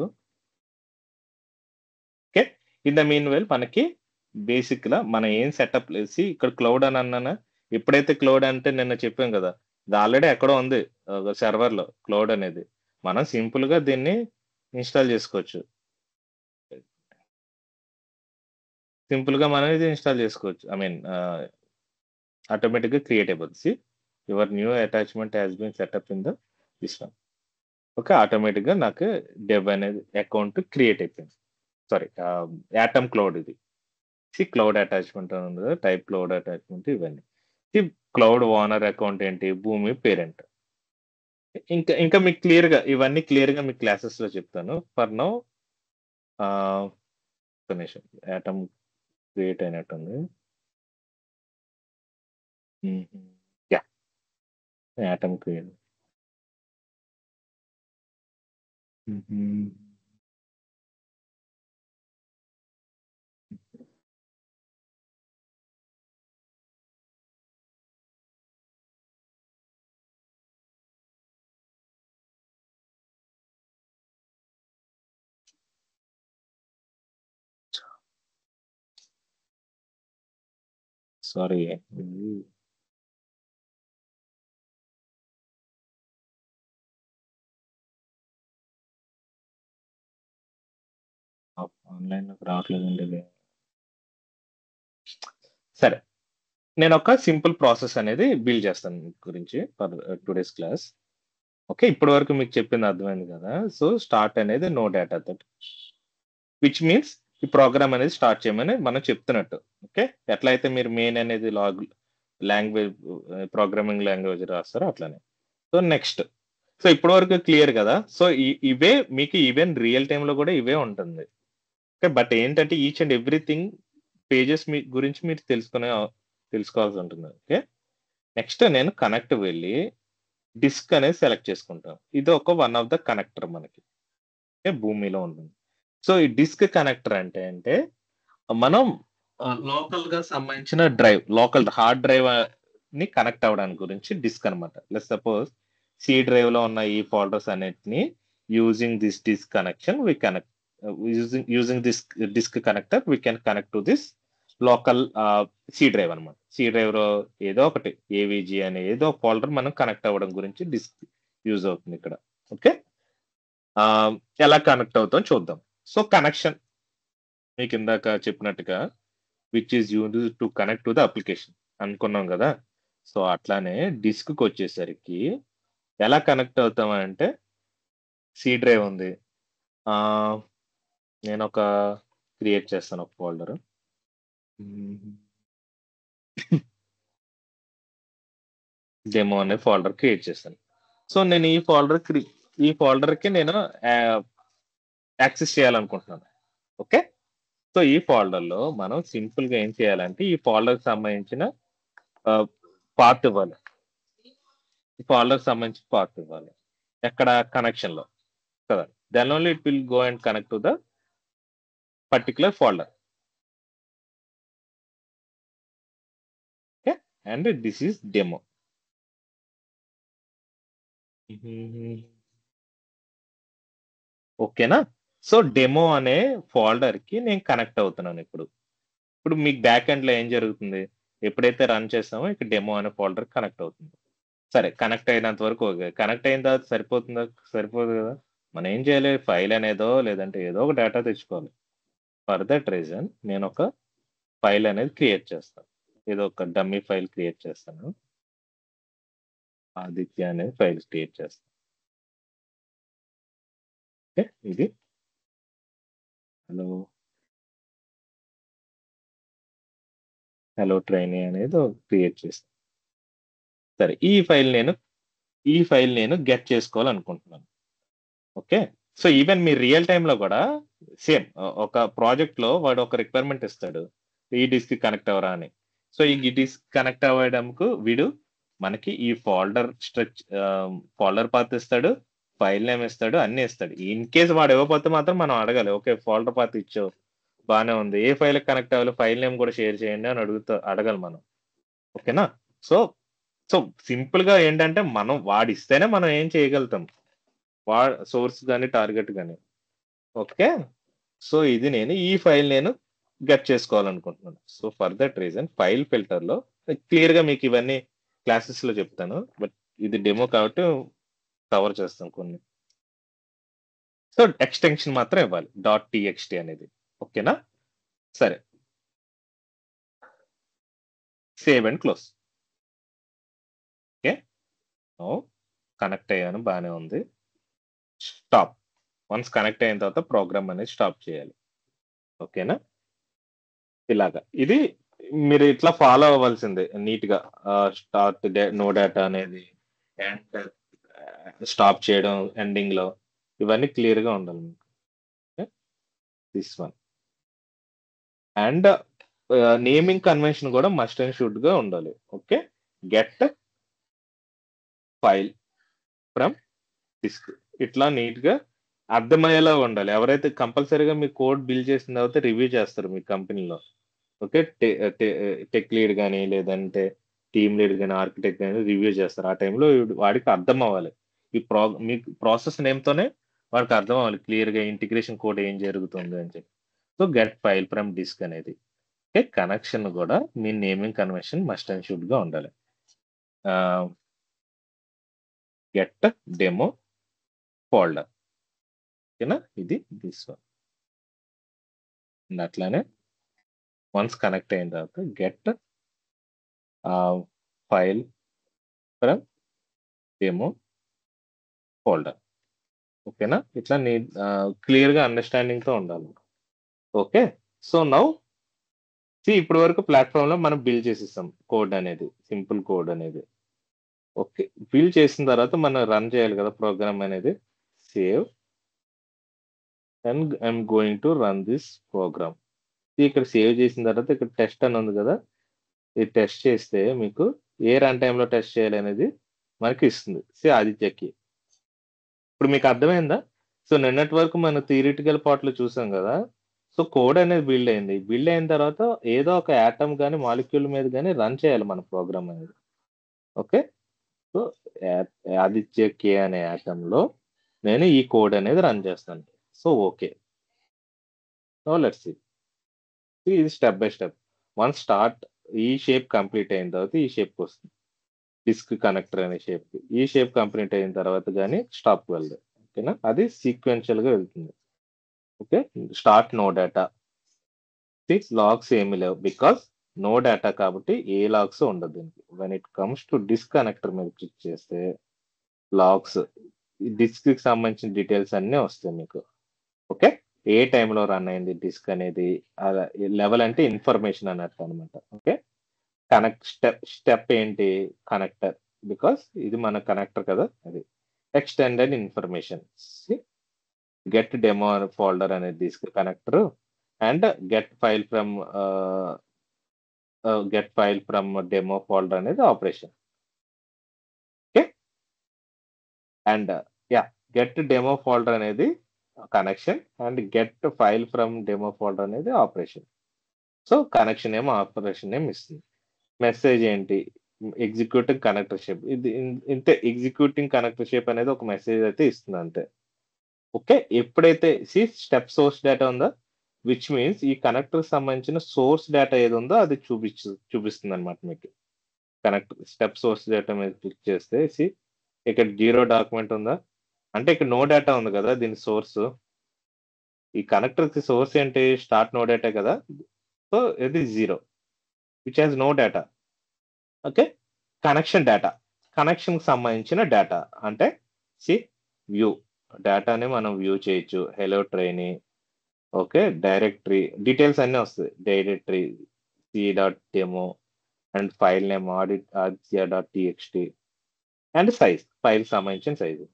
Okay. In the meanwhile మనకి బేసిక్‌గా మనం ఏం సెటప్ ఇక్కడ క్లౌడ్ అని అన్నానా? ఎప్పుడైతే క్లౌడ్ అంటే నిన్న చెప్పాం కదా! ఇది ఆల్రెడీ ఎక్కడో ఉంది. సర్వర్‌లో క్లౌడ్ అనేది. మనం సింపుల్‌గా దీన్ని ఇన్‌స్టాల్ చేసుకోవచ్చు. సింపుల్‌గా మనం ఇది ఇన్‌స్టాల్ చేసుకోవచ్చు. ఐ మీన్ ఆటోమేటిక్‌గా క్రియేట్ అయిపోద్ది. Your new attachment has been set up in the system. Okay. ఆటోమేటిక్‌గా నాకు డెవ్ అనేది అకౌంట్ క్రియేట్ అయిపోయింది. సారీ యాటమ్ క్లౌడ్ ఇది. క్లౌడ్ అటాచ్‌మెంట్ అని ఉంది కదా! టైప్ క్లౌడ్ అటాచ్‌మెంట్ ఇవన్నీ. సి క్లౌడ్ ఓనర్ అకౌంట్ ఏంటి? Boomi parent. ఇంకా మీకు ఇవన్నీ క్లియర్‌గా మీకు క్లాసెస్‌లో చెప్తాను. ఫర్ నౌ ఒక్క నిమిషం. యాటమ్ క్రియేట్ అయినట్టుంది. హుహు. యాహ్! Atom create. హుహు. సారీ. ఇది ఆన్‌లైన్‌లోకి రావట్లేదండి ఇది. సరే. నేనొక సింపుల్ ప్రాసెస్ అనేది బిల్డ్ చేస్తాను మీ గురించి ఫర్ టుడేస్ క్లాస్. ఓకే. ఇప్పటి వరకు మీకు చెప్పింది అర్థమైంది కదా! స్టార్ట్ అనేది నో డాటా తోటి. విచ్ మీన్స్ ఈ ప్రోగ్రామ్ అనేది స్టార్ట్ చేయమని మనం చెప్తున్నట్టు. ఓకే. ఎట్లా అయితే మీరు మెయిన్ అనేది లాంగ్వేజ్ ప్రోగ్రామింగ్ లాంగ్వేజ్ రాస్తారో అట్లనే. నెక్స్ట్ సో ఇప్పటి వరకు క్లియర్ కదా. సో ఇవే మీకు ఈవెన్ రియల్ టైమ్ లో కూడా ఇవే ఉంటుంది. ఓకే, బట్ ఏంటంటే ఈచ్ అండ్ ఎవ్రీథింగ్ పేజెస్ మీ గురించి మీరు తెలుసుకోవాల్సి ఉంటుంది. ఓకే, నెక్స్ట్ నేను కనెక్ట్ వెళ్ళి డిస్క్ అనేది సెలెక్ట్ చేసుకుంటాం. ఇది ఒక వన్ ఆఫ్ ద కనెక్టర్ మనకి భూమిలో ఉంటుంది. సో ఈ డిస్క్ కనెక్టర్ అంటే మనం లోకల్ గా సంబంధించిన డ్రైవ్, లోకల్ హార్డ్ డ్రైవ్ ని కనెక్ట్ అవ్వడానికి గురించి డిస్క్ అనమాట. లెట్స్ సపోజ్ సి డ్రైవ్ లో ఉన్న ఈ ఫోల్డర్స్ అన్నిటిని using this disk connection we connect using this disk connector we can connect to this local C drive అనమాట. సి డ్రైవ్ లో ఏదో ఒకటి ఏవిజి అనే ఏదో ఫోల్డర్ మనం కనెక్ట్ అవ్వడం గురించి డిస్క్ యూజ్ అవుతుంది ఇక్కడ. ఓకే, ఎలా కనెక్ట్ అవుతాం చూద్దాం. సో కనెక్షన్ మీకు ఇందాక చెప్పినట్టుగా which is use to connect to the application అనుకున్నాం కదా. సో అట్లానే డిస్క్ కి వచ్చేసరికి ఎలా కనెక్ట్ అవుతామంటే సి డ్రైవ్ ఉంది. నేను ఒక క్రియేట్ చేస్తాను ఒక ఫోల్డర్. డెమో అనే ఫోల్డర్ క్రియేట్ చేస్తాను. సో నేను ఈ ఫోల్డర్ కి నేను యాక్సెస్ చేయాలనుకుంటున్నాను. ఓకే, సో ఈ ఫోల్డర్ లో మనం సింపుల్ గా ఏం చేయాలంటే ఈ ఫోల్డర్ కి సంబంధించిన పాత్ ఇవ్వాలి. ఈ ఫోల్డర్ కి సంబంధించిన పాత్ ఇవ్వాలి ఎక్కడ కనెక్షన్ లో కదా. Then only it will go and connect to the particular folder. Okay, and this is demo. ఓకేనా. సో డెమో అనే ఫోల్డర్ కి నేను కనెక్ట్ అవుతున్నాను ఇప్పుడు. ఇప్పుడు మీకు బ్యాక్ ఎండ్ లో ఏం జరుగుతుంది, ఎప్పుడైతే రన్ చేస్తామో ఇక్కడ డెమో అనే ఫోల్డర్ కనెక్ట్ అవుతుంది. సరే, కనెక్ట్ అయినంత వరకు ఓకే. కనెక్ట్ అయిన తర్వాత సరిపోతుందా? సరిపోదు కదా. మనం ఏం చేయాలి, ఫైల్ అనేదో లేదంటే ఏదో ఒక డేటా తెచ్చుకోవాలి. ఫర్ దట్ రీజన్ నేను ఒక ఫైల్ అనేది క్రియేట్ చేస్తాను. ఏదో ఒక డమ్మీ ఫైల్ క్రియేట్ చేస్తాను. ఆదిత్య అనేది ఫైల్ క్రియేట్ చేస్తాను. ఓకే, ఇది హలో ట్రైనీ అనేది క్రియేట్ చేస్తాను. సరే, ఈ ఫైల్ నేను గెట్ చేసుకోవాలనుకుంటున్నాను. ఓకే, సో ఈవెన్ మీ రియల్ టైమ్ లో కూడా సేమ్ ఒక ప్రాజెక్ట్ లో వాడు ఒక రిక్వైర్మెంట్ ఇస్తాడు, ఈ డిస్క్ కనెక్ట్ అవ్వరా అని. సో ఈ డిస్క్ కనెక్ట్ అవ్వడానికి వీడు మనకి ఈ ఫోల్డర్ పాత్ ఇస్తాడు, ఫైల్ నేమ్ ఇస్తాడు, అన్ని ఇస్తాడు. ఇన్ కేస్ వాడు ఇవ్వకపోతే మాత్రం మనం అడగాలి, ఓకే ఫోల్డర్ పాత్ ఇచ్చావు బాగానే ఉంది, ఏ ఫైల్ కనెక్ట్ అవ్వాలి, ఫైల్ నేమ్ కూడా షేర్ చేయండి అని అడగాలి మనం. ఓకేనా. సో సో సింపుల్ గా ఏంటంటే మనం వాడిస్తేనే మనం ఏం చేయగలుగుతాం, సోర్స్ కానీ టార్గెట్ కానీ. ఓకే, సో ఇది ఈ ఫైల్ నేను గెట్ చేసుకోవాలనుకుంటున్నాను. So for that reason file filter లో క్లియర్ గా మీకు ఇవన్నీ క్లాసెస్ లో చెప్తాను, బట్ ఇది డెమో కాబట్టి కవర్ చేస్తాం కొన్ని. సో ఎక్స్టెన్షన్ మాత్రం ఇవ్వాలి .txt అనేది. ఓకేనా. సరే, save and close. Okay, connect అయ్యాను, బాగానే ఉంది. స్టాప్. వన్స్ కనెక్ట్ అయిన తర్వాత ప్రోగ్రామ్ అనేది స్టాప్ చేయాలి. ఓకేనా. ఇలాగా ఇది మీరు ఇట్లా ఫాలో అవ్వాల్సిందే నీట్ గా. స్టార్ట్ నో డేటా అనేది అండ్ స్టాప్ చేయడం ఎండింగ్ లో, ఇవన్నీ క్లియర్ గా ఉండాలి మీకు. This one and naming convention కూడా మస్ట్ అండ్ షుడ్ గా ఉండాలి. Okay, get file from disk, ఇట్లా నీట్ గా అర్థమయ్యేలా ఉండాలి. ఎవరైతే కంపల్సరీగా మీ కోడ్ బిల్డ్ చేసిన తర్వాత రివ్యూ చేస్తారు మీ కంపెనీలో. ఓకే, టెక్ లీడ్ కానీ లేదంటే టీమ్ లీడ్ కానీ ఆర్కిటెక్ట్ కానీ రివ్యూ చేస్తారు. ఆ టైంలో వాడికి అర్థం అవ్వాలి, మీ ప్రాసెస్ నేమ్తోనే వాడికి అర్థం అవ్వాలి క్లియర్ గా ఇంటిగ్రేషన్ కోడ్ ఏం జరుగుతుంది అని చెప్పి. So get file from disk అనేది. ఓకే, కనెక్షన్ కూడా మీ naming convention must and should గా ఉండాలి. Get demo folder. ఓకేనా, ఇది దిస్ వన్. అట్లానే వన్స్ కనెక్ట్ అయిన తర్వాత get file from demo folder. ఓకేనా, ఇట్లా క్లియర్ గా అండర్స్టాండింగ్ తో ఉండాలి. ఓకే, సో నౌ ఇప్పటి వరకు ప్లాట్ఫామ్ లో మనం బిల్డ్ చేసేస్తాం కోడ్ అనేది, సింపుల్ కోడ్ అనేది. ఓకే. బిల్డ్ చేసిన తర్వాత మనం రన్ చేయాలి కదా ప్రోగ్రామ్ అనేది. Save and I'm going to run this program. ఇక్కడ సేవ్ చేసిన తర్వాత ఇక్కడ టెస్ట్ అని ఉంది కదా! ఇది టెస్ట్ చేస్తే మీకు ఏ రన్ టైమ్‌లో టెస్ట్ చేయాలనేది మనకి ఇస్తుంది. ఆదిత్యకి. ఇప్పుడు మీకు అర్థమైందా? సో, నిన్నటి వరకు మనం థియరిటికల్ పార్ట్‌లో చూసాం గదా! సో, కోడ్ అనేది బిల్డ్ అయింది. బిల్డ్ అయిన తర్వాత ఏదో ఒక యాటమ్ గాని, మాలిక్యూల్ మీద గాని రన్ చేయాలి మన ప్రోగ్రామ్ అనేది. Okay. So, yeah Aditya K అనే యాటమ్‌లో నేను ఈ కోడ్ అనేది రన్ చేస్తాను. So, okay. Now let's see. ఇది step by step. Once start ఈ షేప్ కంప్లీట్ అయిన తర్వాత ఈ షేప్‌కొస్తుంది. డిస్క్ కనెక్టర్ అనే షేప్‌కి. ఈ షేప్ కంప్లీట్ అయిన తర్వాత గాని స్టాప్‌కి వెళ్ళదు. ఓకేనా? అది సీక్వెన్షియల్‌గా వెళ్తుంది. Okay. Start no data. Logs ఏమి లేవు. బికాజ్ నో డేటా కాబట్టి ఏ లాగ్స్ ఉండదు దీనికి. When it comes to disk connector మీద క్లిక్ చేస్తే లాగ్స్ ఈ డిస్క్‌కి సంబంధించిన డీటెయిల్స్ అన్నీ వస్తాయి మీకు. ఓకే. ఏ టైమ్‌లో రన్ అయింది డిస్క్ అనేది లెవెల్ అంటే ఇన్ఫర్మేషన్ అన్నట్టు అన్నమాట. ఓకే. స్టెప్ ఏంటి కనెక్టర్. బికాజ్ ఇది మన కనెక్టర్ కదా! అది. Extended information. Get demo folder అనేది disk connector and get file from demo folder అనేది operation. Okay. And get demo folder అనేది connection and get file from demo folder అనేది ఆపరేషన్. సో, కనెక్షన్ ఏమో ఆపరేషన్ నేమ్ ఇస్తుంది. మెసేజ్ ఏంటి? Executing connector shape. ఇది ఇంతే ఎగ్జిక్యూటింగ్ కనెక్టర్ షేప్ అనేది ఒక మెసేజ్ అయితే ఇస్తుంది అంతే. ఓకే. ఎప్పుడైతే స్టెప్ సోర్స్ డేటా ఉందో విచ్ మీన్స్ ఈ కనెక్టర్‌కి సంబంధించిన సోర్స్ డేటా ఏది ఉందో అది చూపిస్తుందన్నమాట మీకు. స్టెప్ సోర్స్ డేటా మీద క్లిక్ చేస్తే ఇక్కడ 0 డాక్యుమెంట్ ఉందా? అంటే ఇక్కడ నో డేటా ఉంది కదా! దీని సోర్స్. ఈ కనెక్టర్‌కి సోర్స్ ఏంటి? స్టార్ట్ నో డేటా కదా! సో, ఇది 0 which has no data. Okay. Connection data. కనెక్షన్‌కి సంబంధించిన డేటా. అంటే సి వ్యూ. డేటాని మనం వ్యూ చేయొచ్చు. Hello trainee okay. Directory details అన్నీ వస్తాయి. Directory C demo and file name ఆదిత్య.txt అండ్ సైజ్. ఫైల్‌కి సంబంధించిన సైజు.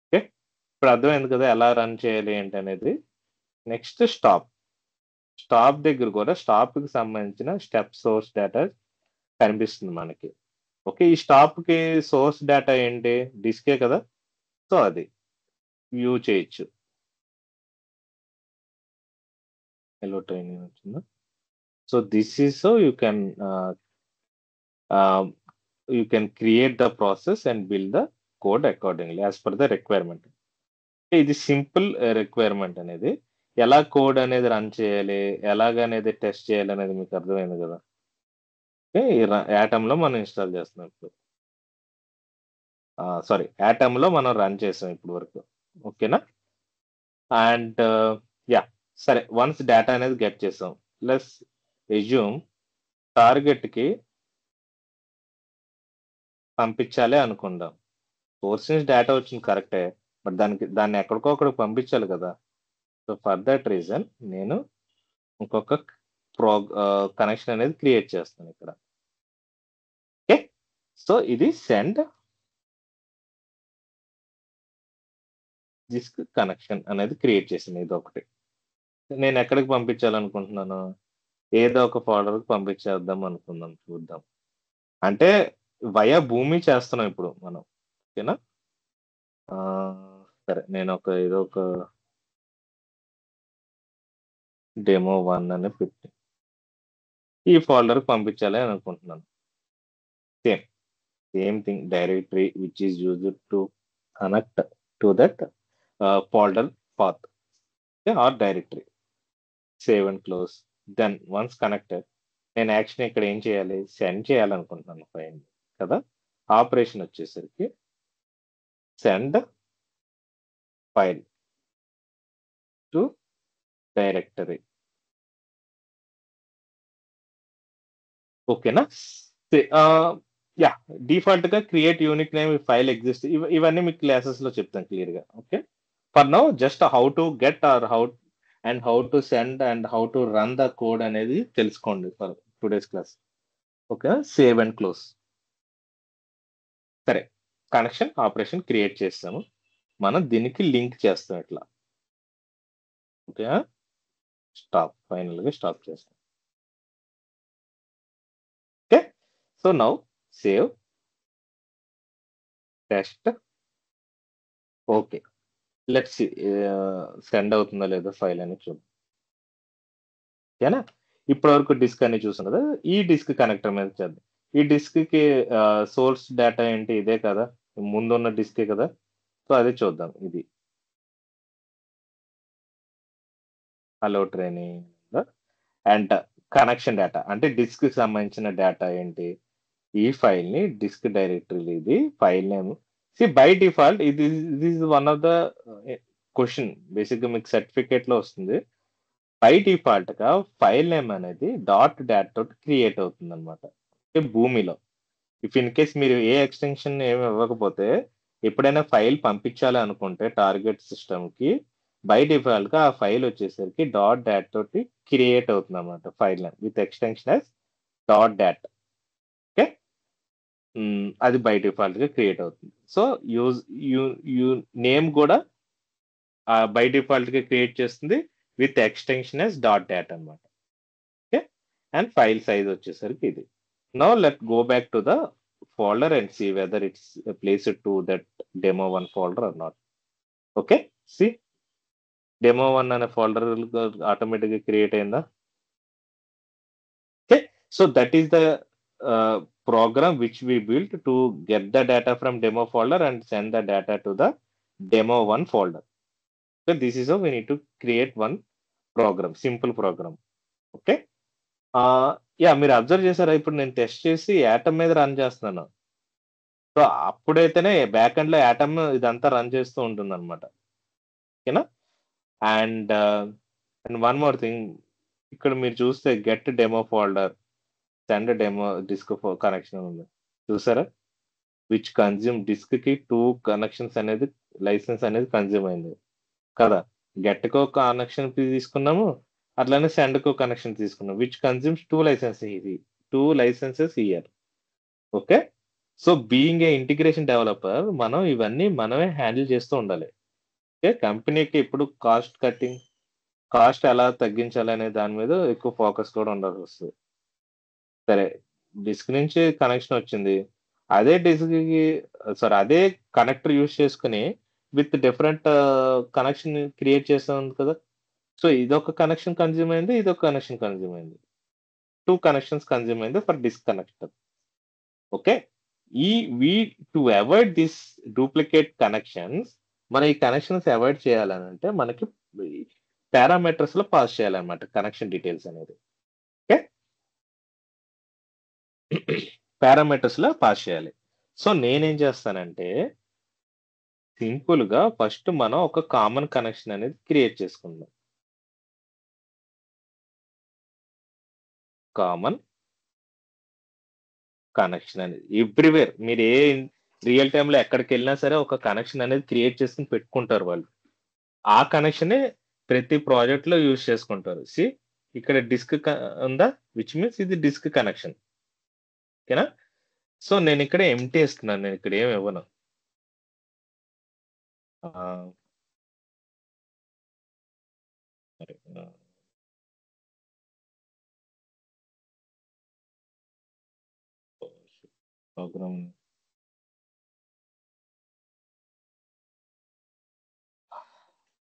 ఓకే. ఇప్పుడు అర్థమైంది కదా! ఎలా రన్ చేయాలి ఏంటనేది. Next stop. స్టాప్ దగ్గర కూడా స్టాప్‌కి సంబంధించిన స్టెప్ సోర్స్ డేటా కనిపిస్తుంది మనకి. ఓకే. ఈ స్టాప్‌కి సోర్స్ డేటా ఏంటి? డిస్కే కదా! సో, అది వ్యూ చేయొచ్చు. హెలో ట్రైనీ వచ్చిందా? So, this is so you can create the process and build the code accordingly as per the requirement. ఇది సింపుల్ రిక్వైర్మెంట్ అనేది. ఎలా కోడ్ అనేది రన్ చేయాలి, ఎలాగనేది టెస్ట్ చేయాలనేది మీకు అర్థమైంది కదా! ఓకే. యాటమ్‌లో మనం ఇన్‌స్టాల్ చేస్తున్నాం ఇప్పుడు. సారీ యాటమ్‌లో మనం రన్ చేసాం ఇప్పటి వరకు. ఓకేనా? అండ్ సరే వన్స్ డేటా అనేది గెట్ చేసాం. లెట్స్ అస్యూమ్ టార్గెట్‌కి పంపించాలి అనుకుందాం. సోర్స్ నుంచి డేటా వచ్చింది కరెక్టే. బట్ దాన్ని ఎక్కడికో అక్కడికి పంపించాలి కదా! సో, ఫర్ థట్ రీజన్ నేను ఇంకొక కనెక్షన్ అనేది క్రియేట్ చేస్తాను ఇక్కడ. ఓకే. సో, ఇది సెండ్ డిస్క్ కనెక్షన్ అనేది క్రియేట్ చేశాను ఇదొకటి. నేను ఎక్కడికి పంపించాలనుకుంటున్నాను? ఏదో ఒక ఫోల్డర్‌కి పంపించేద్దాం అనుకుందాం చూద్దాం. అంటే వయా భూమి చేస్తున్నాం ఇప్పుడు మనం. ఓకేనా? సరే ఏదో ఒక డెమో 1 అని పెట్టి ఈ ఫోల్డర్‌కి పంపించాలి అని అనుకుంటున్నాను. Same thing directory which is used to connect to that folder path or directory. Save and close. Then once connected నేను యాక్షన్ ఇక్కడ ఏం చేయాలి? సెండ్ చేయాలనుకుంటున్నాను ఫైల్ కదా! ఆపరేషన్ వచ్చేసరికి సెండ్ ఫైల్ టు డైరెక్టరీ. ఓకేనా? డిఫాల్ట్‌గా create unique name file exist ఇవన్నీ మీకు క్లాసెస్‌లో చెప్తాను క్లియర్‌గా. Okay. For now just how to get or how to send and how to run the code అనేది తెలుసుకోండి for today's class. Okay. Save and close. సరే, కనెక్షన్ ఆపరేషన్ క్రియేట్ చేస్తాము. మనం దీనికి లింక్ చేస్తాం ఇట్లా. ఓకే, స్టాప్, ఫైనల్గా స్టాప్ చేస్తాం. Okay, so now save, test, okay. Let's send అవుతుందా లేదా ఫైల్ అని చూద్దాం. ఓకేనా, ఇప్పటి వరకు డిస్క్ అని చూసాం కదా. ఈ డిస్క్ కనెక్టర్ మీద చేద్దాం. ఈ డిస్క్ కి సోర్స్ డేటా ఏంటి, ఇదే కదా, ముందున్న డిస్కే కదా. సో అది చూద్దాం. ఇది hello training and connection data అంటే డిస్క్ కి సంబంధించిన డేటా ఏంటి, ఈ ఫైల్ ని డిస్క్ డైరెక్టరీ, ఇది file name. C by default ఇది is one of the question, basic గా మీకు సర్టిఫికేట్ లో వస్తుంది. బై డిఫాల్ట్ గా ఫైల్ నేమ్ అనేది డాట్ డాట్ తోటి క్రియేట్ అవుతుంది అనమాట భూమిలో. ఇఫ్ ఇన్ కేస్ మీరు ఏ ఎక్స్టెన్షన్ ఏమి ఇవ్వకపోతే, ఎప్పుడైనా ఫైల్ పంపించాలి అనుకుంటే టార్గెట్ సిస్టమ్ కి, బై డిఫాల్ట్ గా ఆ ఫైల్ వచ్చేసరికి డాట్ డాట్ తోటి క్రియేట్ అవుతుంది అనమాట file name with extension as dot dot. Okay, అది బై డిఫాల్ట్ గా క్రియేట్ అవుతుంది. So use you you name కూడా బై డిఫాల్ట్ గా క్రియేట్ చేస్తుంది with extension as dot dot అనమాట. ఓకే, అండ్ ఫైల్ సైజ్ వచ్చేసరికి ఇది. Now let's go back to the folder and see whether it's placed to that demo1 folder or not. Okay, see, demo1 అనే folder automatically create అయిందా. Okay, so that is the program which we built to get the data from demo folder and send the data to the demo1 folder. So this is how we need to create one program, simple program. Okay, yeah, మీరు అబ్జర్వ్ చేశారా, ఇప్పుడు నేను టెస్ట్ చేసి యాటమ్ మీద రన్ చేస్తున్నాను. సో అప్పుడైతేనే బ్యాక్ ఎండ్ లో యాటమ్ ఇదంతా రన్ చేస్తూ ఉంటుంది అనమాట. ఓకేనా, and and one more thing, ఇక్కడ మీరు చూస్తే get demo folder, send demo disk connection ఉంది చూసారా, విచ్ కన్జ్యూమ్ డిస్క్ కి 2 కనెక్షన్స్ అనేది, లైసెన్స్ అనేది కన్జ్యూమ్ అయింది కదా. గెట్ కో కనెక్షన్ తీసుకున్నాము, అట్లానే సెండ్ కో కనెక్షన్ తీసుకున్నాం, విచ్ కన్జ్యూమ్స్ 2 లైసెన్సెస్, ఇది 2 licences year. Okay, so being a integration developer మనం ఇవన్నీ మనమే హ్యాండిల్ చేస్తూ ఉండాలి. ఓకే, కంపెనీకి ఇప్పుడు కాస్ట్ కటింగ్, కాస్ట్ ఎలా తగ్గించాలి అనే దాని మీద ఎక్కువ ఫోకస్ కూడా ఉండాల్సి వస్తుంది. సరే, డిస్క్ నుంచి కనెక్షన్ వచ్చింది, అదే డిస్క్ కి సారీ అదే కనెక్టర్ యూస్ చేసుకుని విత్ డిఫరెంట్ కనెక్షన్ క్రియేట్ చేస్తాం కదా. సో ఇదొక కనెక్షన్ కన్జ్యూమ్ అయింది, ఇదొక కనెక్షన్ కన్జ్యూమ్ అయింది, 2 కనెక్షన్స్ కన్జ్యూమ్ అయింది ఫర్ డిస్క్ కనెక్టర్. ఓకే, ఈ we to avoid this duplicate connections, మన ఈ కనెక్షన్స్ అవాయిడ్ చేయాలని అంటే మనకి పారామీటర్స్ లో పాస్ చేయాలన్నమాట కనెక్షన్ డీటెయిల్స్ అనేది. ఓకే, పారామీటర్స్ లో పాస్ చేయాలి. సో నేనేం చేస్తానంటే, సింపుల్ గా ఫస్ట్ మనం ఒక కామన్ కనెక్షన్ అనేది క్రియేట్ చేసుకుందాం. కామన్ కనెక్షన్ అనేది ఎవ్రీవేర్, మీరు ఏ రియల్ టైమ్ లో ఎక్కడికి వెళ్ళినా సరే ఒక కనెక్షన్ అనేది క్రియేట్ చేసుకుని పెట్టుకుంటారు వాళ్ళు. ఆ కనెక్షనే ప్రతి ప్రాజెక్ట్ లో యూజ్ చేసుకుంటారు. సి, ఇక్కడ డిస్క్ ఉందా, విచ్ మీన్స్ ఇది డిస్క్ కనెక్షన్. ఓకేనా, సో నేను ఇక్కడ ఎంటీ ఇస్తున్నాను, నేను ఇక్కడ ఏమి ఇవ్వను. ప్రోగ్రామ్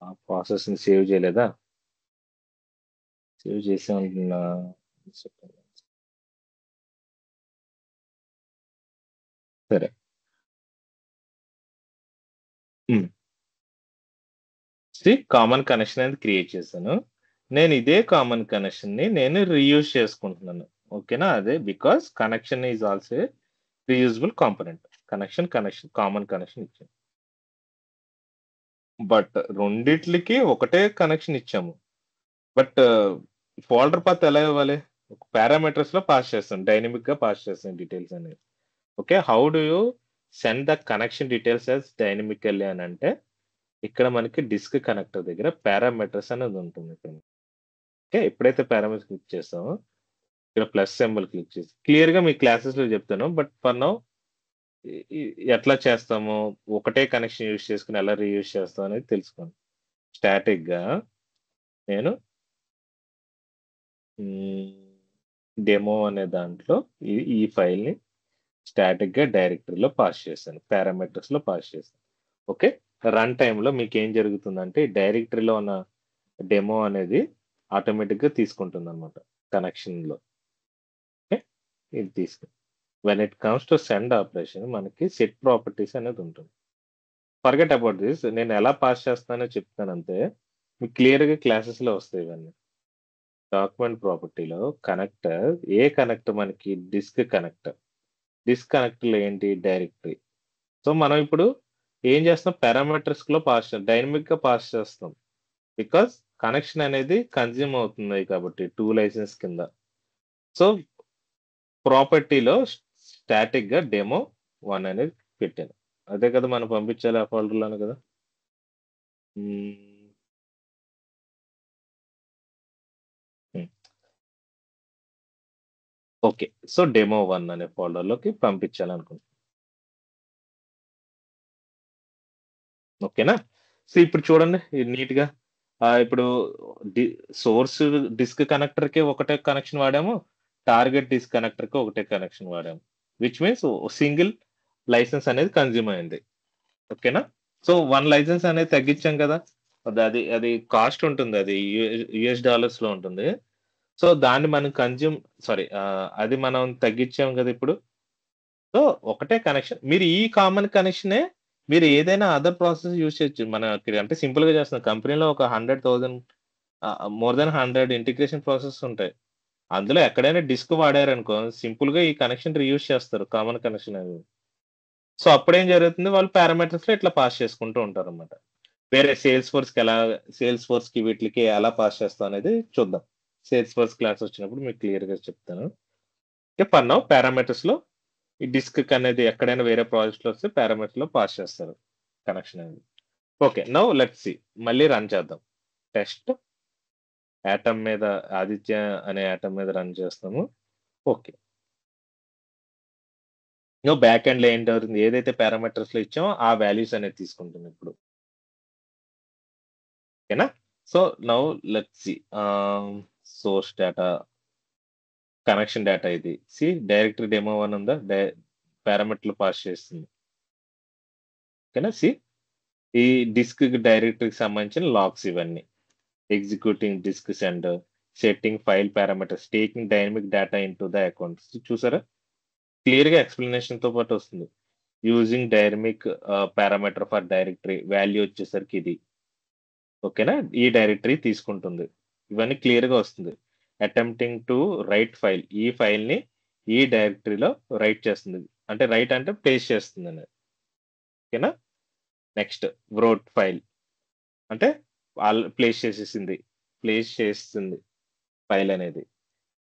ఆ ప్రాసెస్ ని సేవ్ చేయలేదా, సేవ్ చేసే ఉంటున్నా. సరే, కామన్ కనెక్షన్ అనేది క్రియేట్ చేశాను. నేను ఇదే కామన్ కనెక్షన్ ని నేను రీయూజ్ చేసుకుంటున్నాను. ఓకేనా, అదే because connection is also reusable component. Connection common connection ఇచ్చాను, బట్ రెండిట్లకి ఒకటే కనెక్షన్ ఇచ్చాము. బట్ ఫోల్డర్ పాత్ ఎలా ఇవ్వాలి, పారామీటర్స్ లో పాస్ చేస్తాను, డైనమిక్ గా పాస్ చేస్తాను డీటెయిల్స్ అనేది. Okay, how do you send the connection details as dynamically అని అంటే, ఇక్కడ మనకి డిస్క్ కనెక్టర్ దగ్గర పారామీటర్స్ అనేది ఉంటుంది ఇక్కడ. ఓకే, ఎప్పుడైతే పారామీటర్స్ క్లిక్ చేస్తామో ఇక్కడ ప్లస్ సింబల్ క్లిక్ చేసి క్లియర్ గా మీ క్లాసెస్ లో చెప్తాను, బట్ ఫర్ నౌ ఎట్లా చేస్తాము, ఒకటే కనెక్షన్ యూజ్ చేసుకుని ఎలా రీయూజ్ చేస్తాం అనేది తెలుసుకోండి. స్టాటిక్గా నేను డెమో అనే దాంట్లో ఈ ఫైల్ని స్టాటిక్గా డైరెక్టరీలో పాస్ చేశాను, పారామీటర్స్లో పాస్ చేశాను. ఓకే, రన్ టైంలో మీకు ఏం జరుగుతుందంటే డైరెక్టరీలో ఉన్న డెమో అనేది ఆటోమేటిక్గా తీసుకుంటుంది అనమాట కనెక్షన్లో. ఓకే, ఇది తీసుకుని when it comes to send operation మనకి సెట్ ప్రాపర్టీస్ అనేది ఉంటుంది. ఫర్గెట్ అబౌట్ దిస్, నేను ఎలా పాస్ చేస్తానో చెప్తాను అంతే, మీకు క్లియర్గా క్లాసెస్లో వస్తాయి ఇవన్నీ. డాక్యుమెంట్ ప్రాపర్టీలో కనెక్టర్, ఏ కనెక్టర్ మనకి డిస్క్ కనెక్టర్. డిస్క్ కనెక్టర్లో ఏంటి, డైరెక్టరీ. సో మనం ఇప్పుడు ఏం చేస్తున్నాం, పారామీటర్స్ లో పాస్ డైనమిక్ గా పాస్ చేస్తాం, బికాస్ కనెక్షన్ అనేది కన్జ్యూమ్ అవుతుంది కాబట్టి 2 లైసెన్స్ కింద. సో ప్రాపర్టీలో స్టాటిక్ గా డెమో 1 అనేది పెట్టాను. అదే కదా మనం పంపించాలి ఆ ఫోల్డర్లోనే కదా. ఓకే, సో డెమో 1 అనే ఫోల్డర్లోకి పంపించాలనుకుంటున్నాను. ఓకేనా. సో ఇప్పుడు చూడండి ఇది నీట్గా. ఇప్పుడు సోర్స్ డిస్క్ కనెక్టర్ కి ఒకటే కనెక్షన్ వాడాము, టార్గెట్ డిస్క్ కనెక్టర్ కి ఒకటే కనెక్షన్ వాడాము, విచ్ మీన్స్ సింగిల్ లైసెన్స్ అనేది కన్జ్యూమ్ అయింది. ఓకేనా. సో 1 లైసెన్స్ అనేది తగ్గించాం కదా, అది అది కాస్ట్ ఉంటుంది, అది యుఎస్ డాలర్స్ లో ఉంటుంది. సో దాన్ని మనం అది మనం తగ్గించాం కదా ఇప్పుడు. సో ఒకటే కనెక్షన్, మీరు ఈ కామన్ కనెక్షనే మీరు ఏదైనా అదర్ ప్రాసెస్ యూజ్ చేయొచ్చు. మన అంటే సింపుల్ గా చేస్తున్నాం, కంపెనీలో ఒక 100,000 మోర్ దెన్ 100 ఇంటిగ్రేషన్ ప్రాసెస్ ఉంటాయి. అందులో ఎక్కడైనా డిస్క్ వాడారనుకో సింపుల్ గా ఈ కనెక్షన్ రీయూజ్ చేస్తారు, కామన్ కనెక్షన్ అది. సో అప్పుడేం జరుగుతుంది, వాళ్ళు పారామీటర్స్ లో ఇట్లా పాస్ చేసుకుంటూ ఉంటారు అనమాట. వేరే సేల్స్ ఫోర్స్ కి వీటికి ఎలా పాస్ చేస్తాం అనేది చూద్దాం. సేల్స్ ఫోర్స్ క్లాస్ వచ్చినప్పుడు మీకు క్లియర్ గా చెప్తాను. ఓకే, ఫర్ నౌ పారామీటర్స్ లో ఈ డిస్క్ అనేది ఎక్కడైనా వేరే ప్రాజెక్ట్ లో వస్తే పారామీటర్ లో పాస్ చేస్తారు కనెక్షన్ అనేది. ఓకే, నౌ లెట్స్ సి, మళ్ళీ రన్ చేద్దాం. టెస్ట్ యాటమ్ మీద, ఆదిత్య అనే యాటమ్ మీద రన్ చేస్తాము. ఓకే, నువ్వు బ్యాక్ ఎండ్ లో ఏంటి అవుతుంది, ఏదైతే పారామీటర్స్ లో ఇచ్చామో ఆ వాల్యూస్ అనేది తీసుకుంటుంది ఇప్పుడు. ఓకేనా. So now let's see, source data, connection data ఇది. సి డైరెక్టరీ డెమో 1 ఉందా, పారామీటర్లు పాస్ చేస్తుంది. ఓకేనా. సి ఈ డిస్క్ డైరెక్టరీకి సంబంధించిన లాగ్స్ ఇవన్నీ. Executing disk send, setting file parameters, taking dynamic data into the account. చూసారా, క్లియర్ గా ఎక్స్ప్లెనేషన్ తో పాటు వస్తుంది. Using dynamic parameter for directory, value వచ్చేసరికి ఇది. ఓకేనా, ఈ డైరెక్టరీ తీసుకుంటుంది, ఇవన్నీ క్లియర్ గా వస్తుంది. అటెంప్టింగ్ టు రైట్ ఫైల్, ఈ ఫైల్ ని ఈ డైరెక్టరీలో రైట్ చేస్తుంది, అంటే రైట్ అంటే ప్లేస్ చేస్తుంది అనేది. ఓకేనా. నెక్స్ట్ వ్రోట్ ఫైల్ అంటే ప్లేస్ చేస్తుంది ఫైల్ అనేది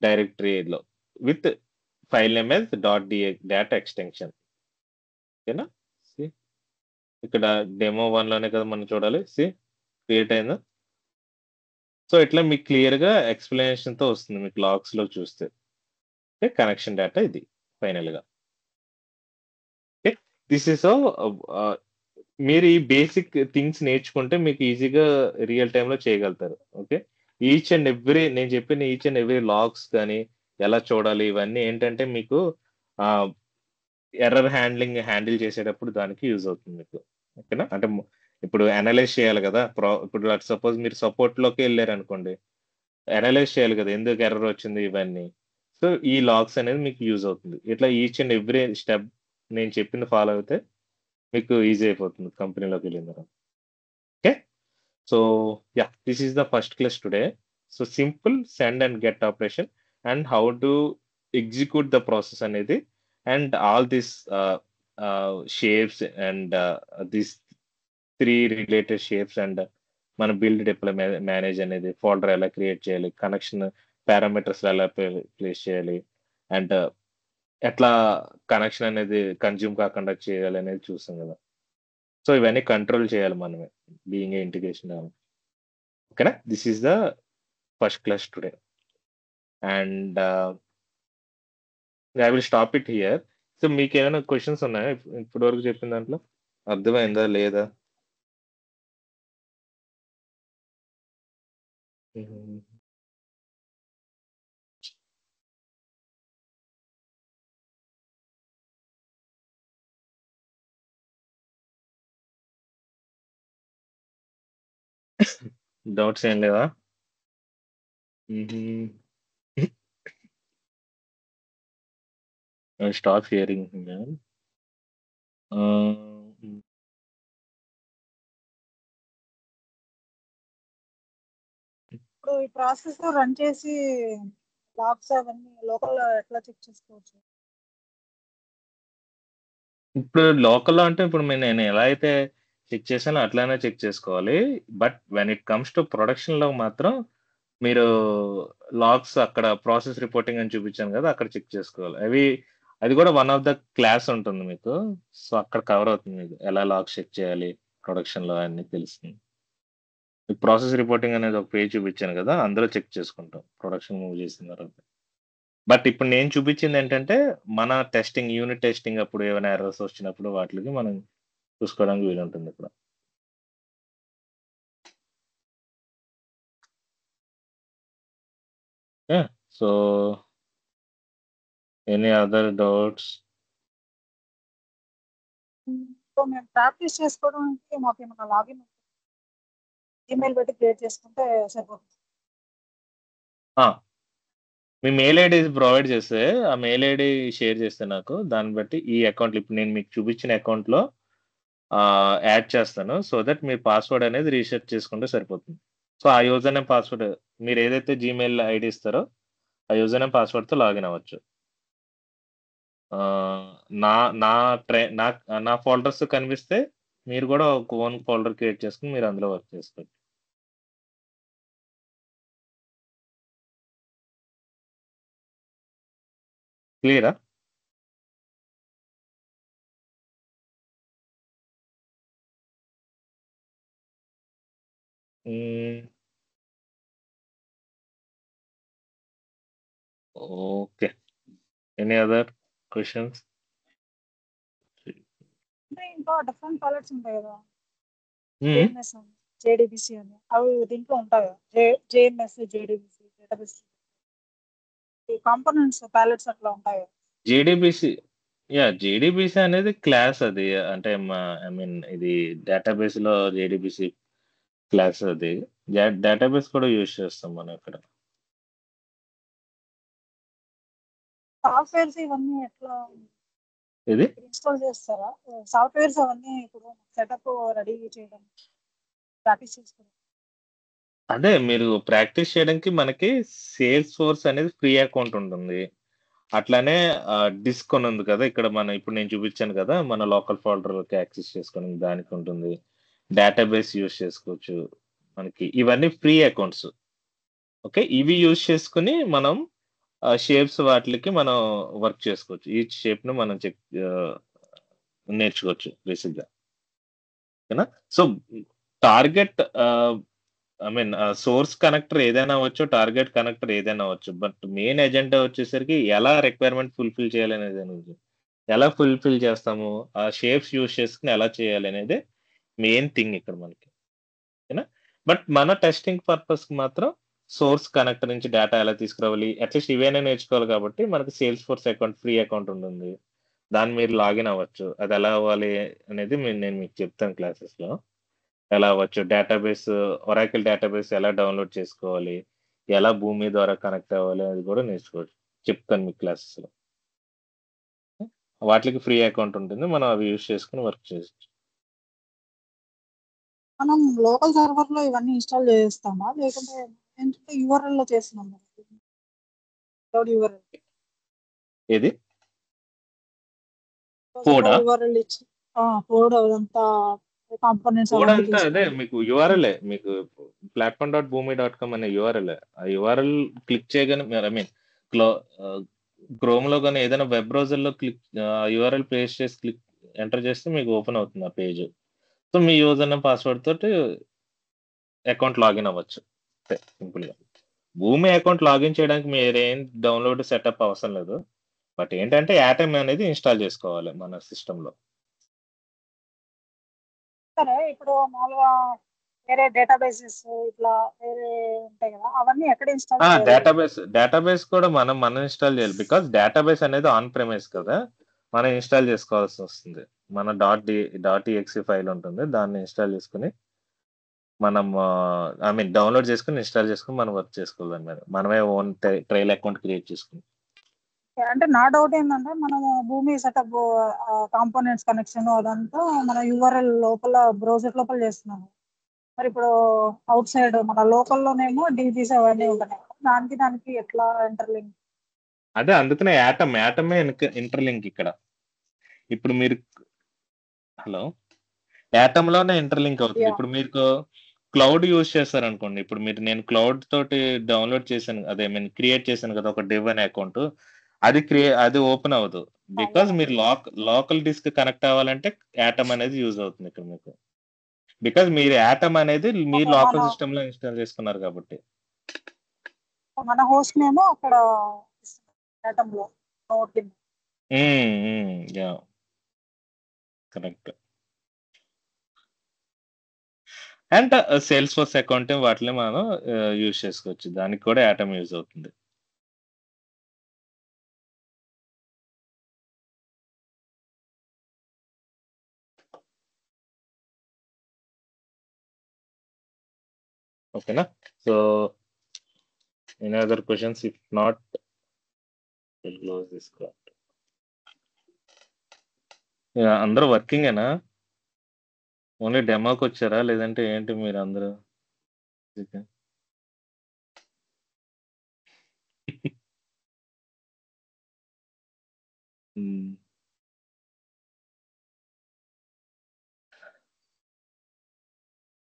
డైరెక్టరీలో with file name as data extension. ఓకేనా. ఇక్కడ డెమో 1 లోనే కదా మనం చూడాలి. క్రియేట్ అయిందా. సో ఇట్లా మీకు క్లియర్ గా ఎక్స్ప్లెనేషన్ తో వస్తుంది మీకు లాగ్స్ లో చూస్తే. కనెక్షన్ డేటా ఇది ఫైనల్ గా. ఓకే, దిస్ ఇస్ మీరు ఈ బేసిక్ థింగ్స్ నేర్చుకుంటే మీకు ఈజీగా రియల్ టైమ్ లో చేయగలుగుతారు. ఓకే, నేను చెప్పిన ఈచ్ అండ్ ఎవ్రీ లాగ్స్ కానీ ఎలా చూడాలి ఇవన్నీ ఏంటంటే మీకు ఎర్రర్ హ్యాండిల్ చేసేటప్పుడు దానికి యూజ్ అవుతుంది మీకు. ఓకేనా. అంటే ఇప్పుడు అనలైజ్ చేయాలి కదా, ఇప్పుడు సపోజ్ మీరు సపోర్ట్ లోకి వెళ్ళారు అనుకోండి, అనలైజ్ చేయాలి కదా ఎందుకు ఎర్రర్ వచ్చింది ఇవన్నీ. సో ఈ లాగ్స్ అనేది మీకు యూజ్ అవుతుంది. ఇట్లా ఈచ్ అండ్ ఎవ్రీ స్టెప్ నేను చెప్పింది ఫాలో అయితే మీకు ఈజీ అయిపోతుంది కంపెనీలోకి వెళ్ళిన తర్వాత. Okay, so yeah, this is the first class today. So simple send and get operation and how to execute the process అనేది, and all these shapes and these 3 related shapes and మన బిల్డ్ డిప్లై మేనేజ్ అనేది ఫోల్డర్ ఎలా క్రియేట్ చేయాలి, కనెక్షన్ పారామీటర్స్ ఎలా ప్లేస్ చేయాలి, అండ్ ఎట్లా కనెక్షన్ అనేది కన్జ్యూమ్ కాకుండా చేయాలి అనేది చూసాం కదా. సో ఇవన్నీ కంట్రోల్ చేయాలి మనమే, బీయింగ్ ఏ ఇంటిగ్రేషన్. ఓకేనా, this is the first class today and I will stop it here. So మీకేమైనా క్వెషన్స్ ఉన్నాయా ఇప్పటి వరకు చెప్పిన దాంట్లో? అర్థమైందా? లేదా? హ్మ్. డౌట్స్ ఏం లేవా? హుహు. I stop hearing man. హ్మ్. ఇప్పుడు ఈ ప్రాసెస్ రన్ చేసి లాగ్స్ అవన్నీ లోకల్ ఎట్లా చెక్ చేసుకోవచ్చు? ఇప్పుడు లోకల్‌లో అంటే ఇప్పుడు నేను ఎలా అయితే చెక్ చేశానో అట్లానే చెక్ చేసుకోవాలి. But when it comes to ప్రొడక్షన్‌లో మాత్రం మీరు లాగ్స్ అక్కడ ప్రాసెస్ రిపోర్టింగ్ అని చూపించాను కదా! అక్కడ చెక్ చేసుకోవాలి. అది కూడా వన్ ఆఫ్ ద క్లాస్ ఉంటుంది మీకు. సో, అక్కడ కవర్ అవుతుంది మీకు. ఎలా లాగ్స్ చెక్ చేయాలి ప్రొడక్షన్‌లో అన్నీ తెలుస్తుంది. మీకు ప్రాసెస్ రిపోర్టింగ్ అనేది ఒక పేజ్ చూపించాను కదా! అందులో చెక్ చేసుకుంటాం. ప్రొడక్షన్ మూవ్ చేసిన తర్వాత. బట్ ఇప్పుడు నేను చూపించిందేంటంటే, మన టెస్టింగ్, యూనిట్ టెస్టింగ్ అప్పుడు ఏమైనా ఎర్రర్స్ వచ్చినప్పుడు వాటిలకి మనం చూసుకోవడానికి వీలుంటుంది ఇక్కడ. Yeah! So, any other doubts? So మేము ప్రాక్టీస్ చేసుకోవడానికి మాకేమన్నా లాగిన్ ఈమెయిల్ పెట్టి క్రియేట్ చేసుకుంటే సరిపోతుంది. ఆ! మీ మెయిల్ ఐడీ ప్రొవైడ్ చేస్తే, ఆ మెయిల్ ఐడీ షేర్ చేస్తే నాకు, దాన్ని బట్టి ఈ అకౌంట్‌లో ఇప్పుడు నేను మీకు చూపించిన అకౌంట్‌లో యాడ్ చేస్తాను. సో దట్ మీ పాస్వర్డ్ అనేది రీసెట్ చేసుకుంటే సరిపోతుంది. సో, ఆ యూజర్ నేమ్, పాస్వర్డ్ మీరేదైతే జీమెయిల్ ఐడీ ఇస్తారో, ఆ యూజర్ నేమ్, పాస్వర్డ్‌తో లాగిన్ అవ్వచ్చు. ఆహ్, నా నా ట్రై నాక్ నా ఫోల్డర్స్ కనిపిస్తే, మీరు కూడా ఒక ఓన్ ఫోల్డర్ క్రియేట్ చేసుకొని మీరు అందులో వర్క్ చేసుకోవచ్చు. క్లియరా? హ్మ్. ఓకే. Any other questions? అంటే ఇంకా డిఫరెంట్ ప్యాలెట్స్ ఉంటాయి కదా, హ్మ్. జేఎంఎస్ అని, జేడీబీసీ అని, అవి దీంట్లో ఉంటాయి. జేఎంఎస్, జేడీబీసీ, డేటాబేస్, ఈ కాంపోనెంట్స్ ప్యాలెట్స్ అట్లా ఉంటాయి. జేడీబీసీ జేడీబీసీ అనేది క్లాస్ అది. అంటే ఐ మీన్ ఇది డేటాబేస్‌లో జేడీబీసీ క్లాస్ అది. డేటాబేస్ కూడా యూజ్ చేస్తాం మనం ఇక్కడ. సాఫ్ట్వేర్స్ ఇవన్నీ ఎట్లా ఏది? ఇన్స్టాల్ చేస్తారా? సాఫ్ట్వేర్స్ అవన్నీ ఇప్పుడు సెటప్ రెడీ చేయడం, ప్రాక్టీస్ చేసుకోవడం. అదే మీరు ప్రాక్టీస్ చేయడానికి మనకి సేల్స్ ఫోర్స్ అనేది ఫ్రీ అకౌంట్ ఉంటుంది. అట్లానే డిస్క్ అని ఉంది కదా! ఇక్కడ ఇప్పుడు నేను చూపించాను కదా! మన లోకల్ ఫోల్డర్‌లోకి యాక్సెస్ చేసుకోవడానికి దానికి ఉంటుంది. డేటాబేస్ యూజ్ చేసుకోవచ్చు. మనకి ఇవన్నీ ఫ్రీ అకౌంట్స్. ఓకే. ఇవి యూజ్ చేసుకొని మనం షేప్స్ వాటిలకి మనం వర్క్ చేసుకోవచ్చు. ఈచ్ షేప్‌ని మనం నేర్చుకోవచ్చు బేసిక్‌గా. ఓకేనా? So, target I mean source connector ఏదైనా అవ్వచ్చు. టార్గెట్ కనెక్టర్ ఏదైనా అవ్వచ్చు. బట్ మెయిన్ ఎజెండా వచ్చేసరికి ఎలా రిక్వైర్మెంట్ ఫుల్‌ఫిల్ చేయాలనేదే ఉంది. ఎలా ఫుల్‌ఫిల్ చేస్తాము? ఆ షేప్స్ యూజ్ చేసుకొని ఎలా చేయాలనేదే మెయిన్ థింగ్ ఇక్కడ మనకి. ఓకేనా? బట్ మన టెస్టింగ్ పర్పస్‌కి మాత్రం సోర్స్ కనెక్టర్ నుంచి డేటా ఎలా తీసుకురావాలి? అట్‌లీస్ట్ ఇవైనా నేర్చుకోవాలి కాబట్టి మనకి sales force account, free account ఉంటుంది. దాన్ని మీరు లాగిన్ అవ్వచ్చు. అది ఎలా అవ్వాలి అనేది నేను మీకు చెప్తాను క్లాసెస్‌లో. ఎలా అవ్వచ్చు? ఒరాకిల్ డేటాబేస్ ఎలా డౌన్‌లోడ్ చేసుకోవాలి? ఎలా భూమి ద్వారా కనెక్ట్ అవ్వాలి? అది కూడా నేర్చుకోవచ్చు. చెప్తాను మీకు క్లాసెస్‌లో. వాటిలికి ఫ్రీ అకౌంట్ ఉంటుంది. మనం అవి యూజ్ చేసుకొని వర్క్ చేయొచ్చు. మనం లోకల్ సర్వర్ లో ఇవన్నీ ఇన్స్టాల్ చేస్తామా, లేకుంటే ఏంటంటే యూఆర్ఎల్ లో చేస్తున్నాం? యూఆర్ఎల్ ఏది? కోడా? యూఆర్ఎల్ ఇచ్చి కోడ్ అదంతా కాంపోనెంట్స్ కోడ్ అవన్నీ అంతా అదే తీసుకొని మీకు యూఆర్ఎలే. మీకు platform.boomi.com అనే యూఆర్ఎలే. ఆ యూఆర్ఎల్ క్లిక్ చేయగానే ఐ మీన్ క్లో క్రోమ్‌లో గాని ఏదైనా వెబ్ బ్రౌజర్‌లో యూఆర్ఎల్ పేస్ట్ చేసి ఎంటర్ చేస్తే మీకు ఓపెన్ అవుతుంది ఆ పేజ్. సో, మీ యూజర్ నేమ్, పాస్వర్డ్ తోటి అకౌంట్ లాగిన్ అవ్వచ్చు. అంతే సింపుల్‌గా. భూమి అకౌంట్ లాగిన్ చేయడానికి మీరేం డౌన్‌లోడ్, సెటప్ అవసరం లేదు. బట్ ఏంటంటే యాటమ్ అనేది ఇన్స్టాల్ చేసుకోవాలి మన సిస్టంలో. సరే ఇప్పుడు మామూలుగా వేరే డేటాబేసెస్ ఇట్లా వేరే ఉంటాయి కదా, అవన్నీ ఎక్కడ ఇన్స్టాల్ చేయాలి? డేటాబేస్ కూడా మనం ఇన్స్టాల్ చేయాలి. బికాస్ డేటాబేస్ అనేది ఆన్ ప్రెమైస్ కదా, మనం ఇన్స్టాల్ చేసుకోవాల్సి వస్తుంది. మన .exe ఫైల్ ఉంటుంది, దాన్ని ఇన్స్టాల్ చేసుకుని మనం డౌన్లోడ్ చేసుకుని ఇన్స్టాల్ చేసుకుని మనం వర్క్ చేసుకోవాలి దాని మీద. మనమే ఓన్ ట్రైల్ అకౌంట్ క్రియేట్ చేసుకుని. అంటే నా డౌట్ ఏంటంటే మనము భూమి సెటప్ కాంపోనెంట్స్ కనెక్షన్ అదంతా మన యూఆర్ఎల్ లోపల బ్రౌజర్ లోపల చేస్తున్నాము. మరి ఇప్పుడు అవుట్ సైడ్ మన లోకల్లోనేమో డీబీస్ అవన్నీ ఉంటున్నాయి, దానికి ఎట్లా ఇంటర్లింక్? అదే అందుకనే యాటమే ఇంటర్లింక్ ఇక్కడ. ఇప్పుడు మీరు హలో యాటమ్ లోనే ఇంటర్లింక్ అవుతుంది. Yeah. ఇప్పుడు మీకు క్లౌడ్ యూజ్ చేస్తారనుకోండి, ఇప్పుడు నేను క్లౌడ్ తోటి డౌన్లోడ్ చేశాను, క్రియేట్ చేశాను కదా ఒక డివ్ అనే అకౌంట్, అది ఓపెన్ అవ్వదు. బికాజ్ మీరు లోకల్ డిస్క్ కనెక్ట్ అవ్వాలంటే యాటమ్ అనేది యూజ్ అవుతుంది ఇక్కడ మీకు. బికాజ్ మీరు యాటమ్ అనేది మీ Okay, లోకల్ మన- సిస్టమ్ లో ఇన్స్టాల్ చేసుకున్నారు కాబట్టి. మన హోస్ట్ నేమో అక్కడ atom లో నోట్ కింద. Yeah correct. And sales force account వాటిని మనం యూజ్ చేసుకోవచ్చు, దానికి కూడా యాటమ్ యూజ్ అవుతుంది. ఓకేనా? So any other questions? If not, will close this call. అందరూ వర్కింగేనా? ఓన్లీ డెమోకి వచ్చారా లేదంటే ఏంటి మీరు అందరూ?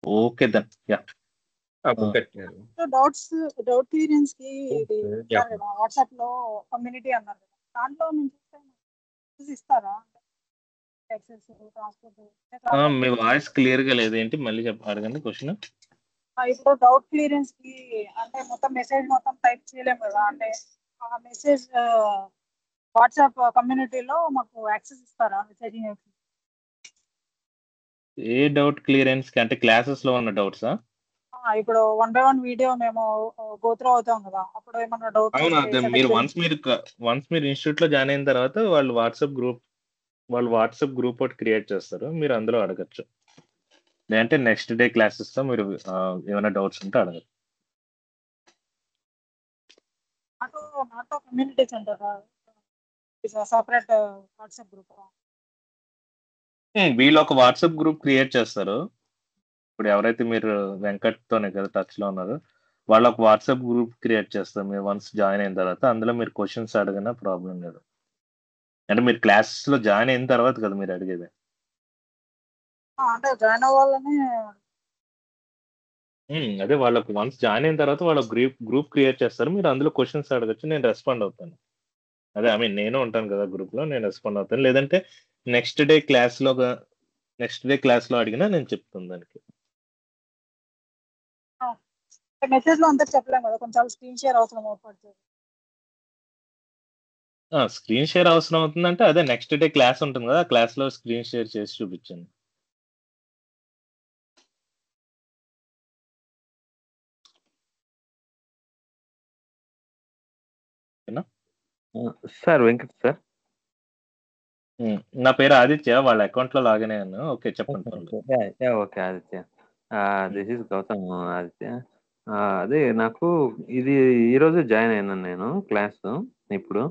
Okay then yeah. Doubt clearance కి ఇది Yeah. ఇస్తారు కదా, వాట్సాప్ లో కమ్యూనిటీ అన్నారు కదా, దాంట్లో నుంచి ఇస్తారా యాక్సెస్ ట్రాన్స్పోర్ట్? మీ వాయిస్ క్లియర్ గా లేదు, ఏంటి మళ్ళీ అడగండి క్వశ్చన్. ఇప్పుడు డౌట్ క్లియరెన్స్ కి అంటే మొత్తం మెసేజ్ మొత్తం టైప్ చేయలేము కదా, అంటే ఆ మెసేజ్ వాట్సాప్ కమ్యూనిటీలో మాకు యాక్సెస్ ఇస్తారా, మెసేజింగ్ యాక్సెస్? ఏ డౌట్ క్లియరెన్స్ కి అంటే క్లాసెస్ లో ఉన్న డౌట్సా? ఇప్పుడు 1 by 1 వీడియో మేము గోత్రూ అవుతాం కదా, అప్పుడు ఏమన్నా డౌట్ అవును, అదే మీరు వన్స్ మీరు ఇన్స్టిట్యూట్ లో జాయిన్ అయిన తర్వాత వాళ్ళు వాట్సాప్ గ్రూప్ ఒకటి క్రియేట్ చేస్తారు, మీరు అందులో అడగచ్చు. లేదంటే నెక్స్ట్ డే క్లాసెస్ లో మీరు ఏమైనా డౌట్స్ ఉంటే అడగచ్చు. నాతో కమ్యూనిటీస్ అంటారా, సపరేట్ వాట్సాప్ గ్రూప్? వీళ్ళు ఒక వాట్సాప్ గ్రూప్ క్రియేట్ చేస్తారు. ఇప్పుడు ఎవరైతే మీరు వెంకట్తోనే కదా టచ్ లో ఉన్నారు, వాళ్ళు ఒక వాట్సాప్ గ్రూప్ క్రియేట్ చేస్తారు. మీరు వన్స్ జాయిన్ అయిన తర్వాత అందులో మీరు క్వశ్చన్స్ అడిగినా ప్రాబ్లం లేదు. అంటే మీరు క్లాసెస్ లో జాయిన్ అయిన తర్వాత కదా మీరు అడిగేది. అంటే జాయిన్ అవ్వాలని అదే వాళ్ళకు వన్స్ జాయిన్ అయిన తర్వాత వాళ్ళ గ్రూప్ క్రియేట్ చేస్తారు, మీరు అందులో క్వశ్చన్స్ అడగచ్చు, నేను రెస్పాండ్ అవుతాను. అదే నేను ఉంటాను కదా గ్రూప్ లో, నేను రెస్పాండ్ అవుతాను. లేదంటే నెక్స్ట్ డే క్లాస్ లో అడిగినా నేను చెప్తాను దానికి. మెసేజ్ లో అంతా చెప్పలేము కదా, కొంచెం స్క్రీన్ షేర్ అవసరం అవుతుంది. స్క్రీన్ షేర్ అవసరం అవుతుందంటే అదే నెక్స్ట్ డే క్లాస్ ఉంటుంది కదా, ఆ క్లాస్ లో స్క్రీన్ షేర్ చేసి చూపించండి. Sir Venkat sir. నా పేరు ఆదిత్య, వాళ్ళ అకౌంట్ లో లాగిన్ అయ్యాను. ఓకే చెప్పండి. Okay Aditya, this is Gautam Aditya. అదే నాకు ఇది ఈరోజు జాయిన్ అయినాను నేను క్లాస్ ఇప్పుడు.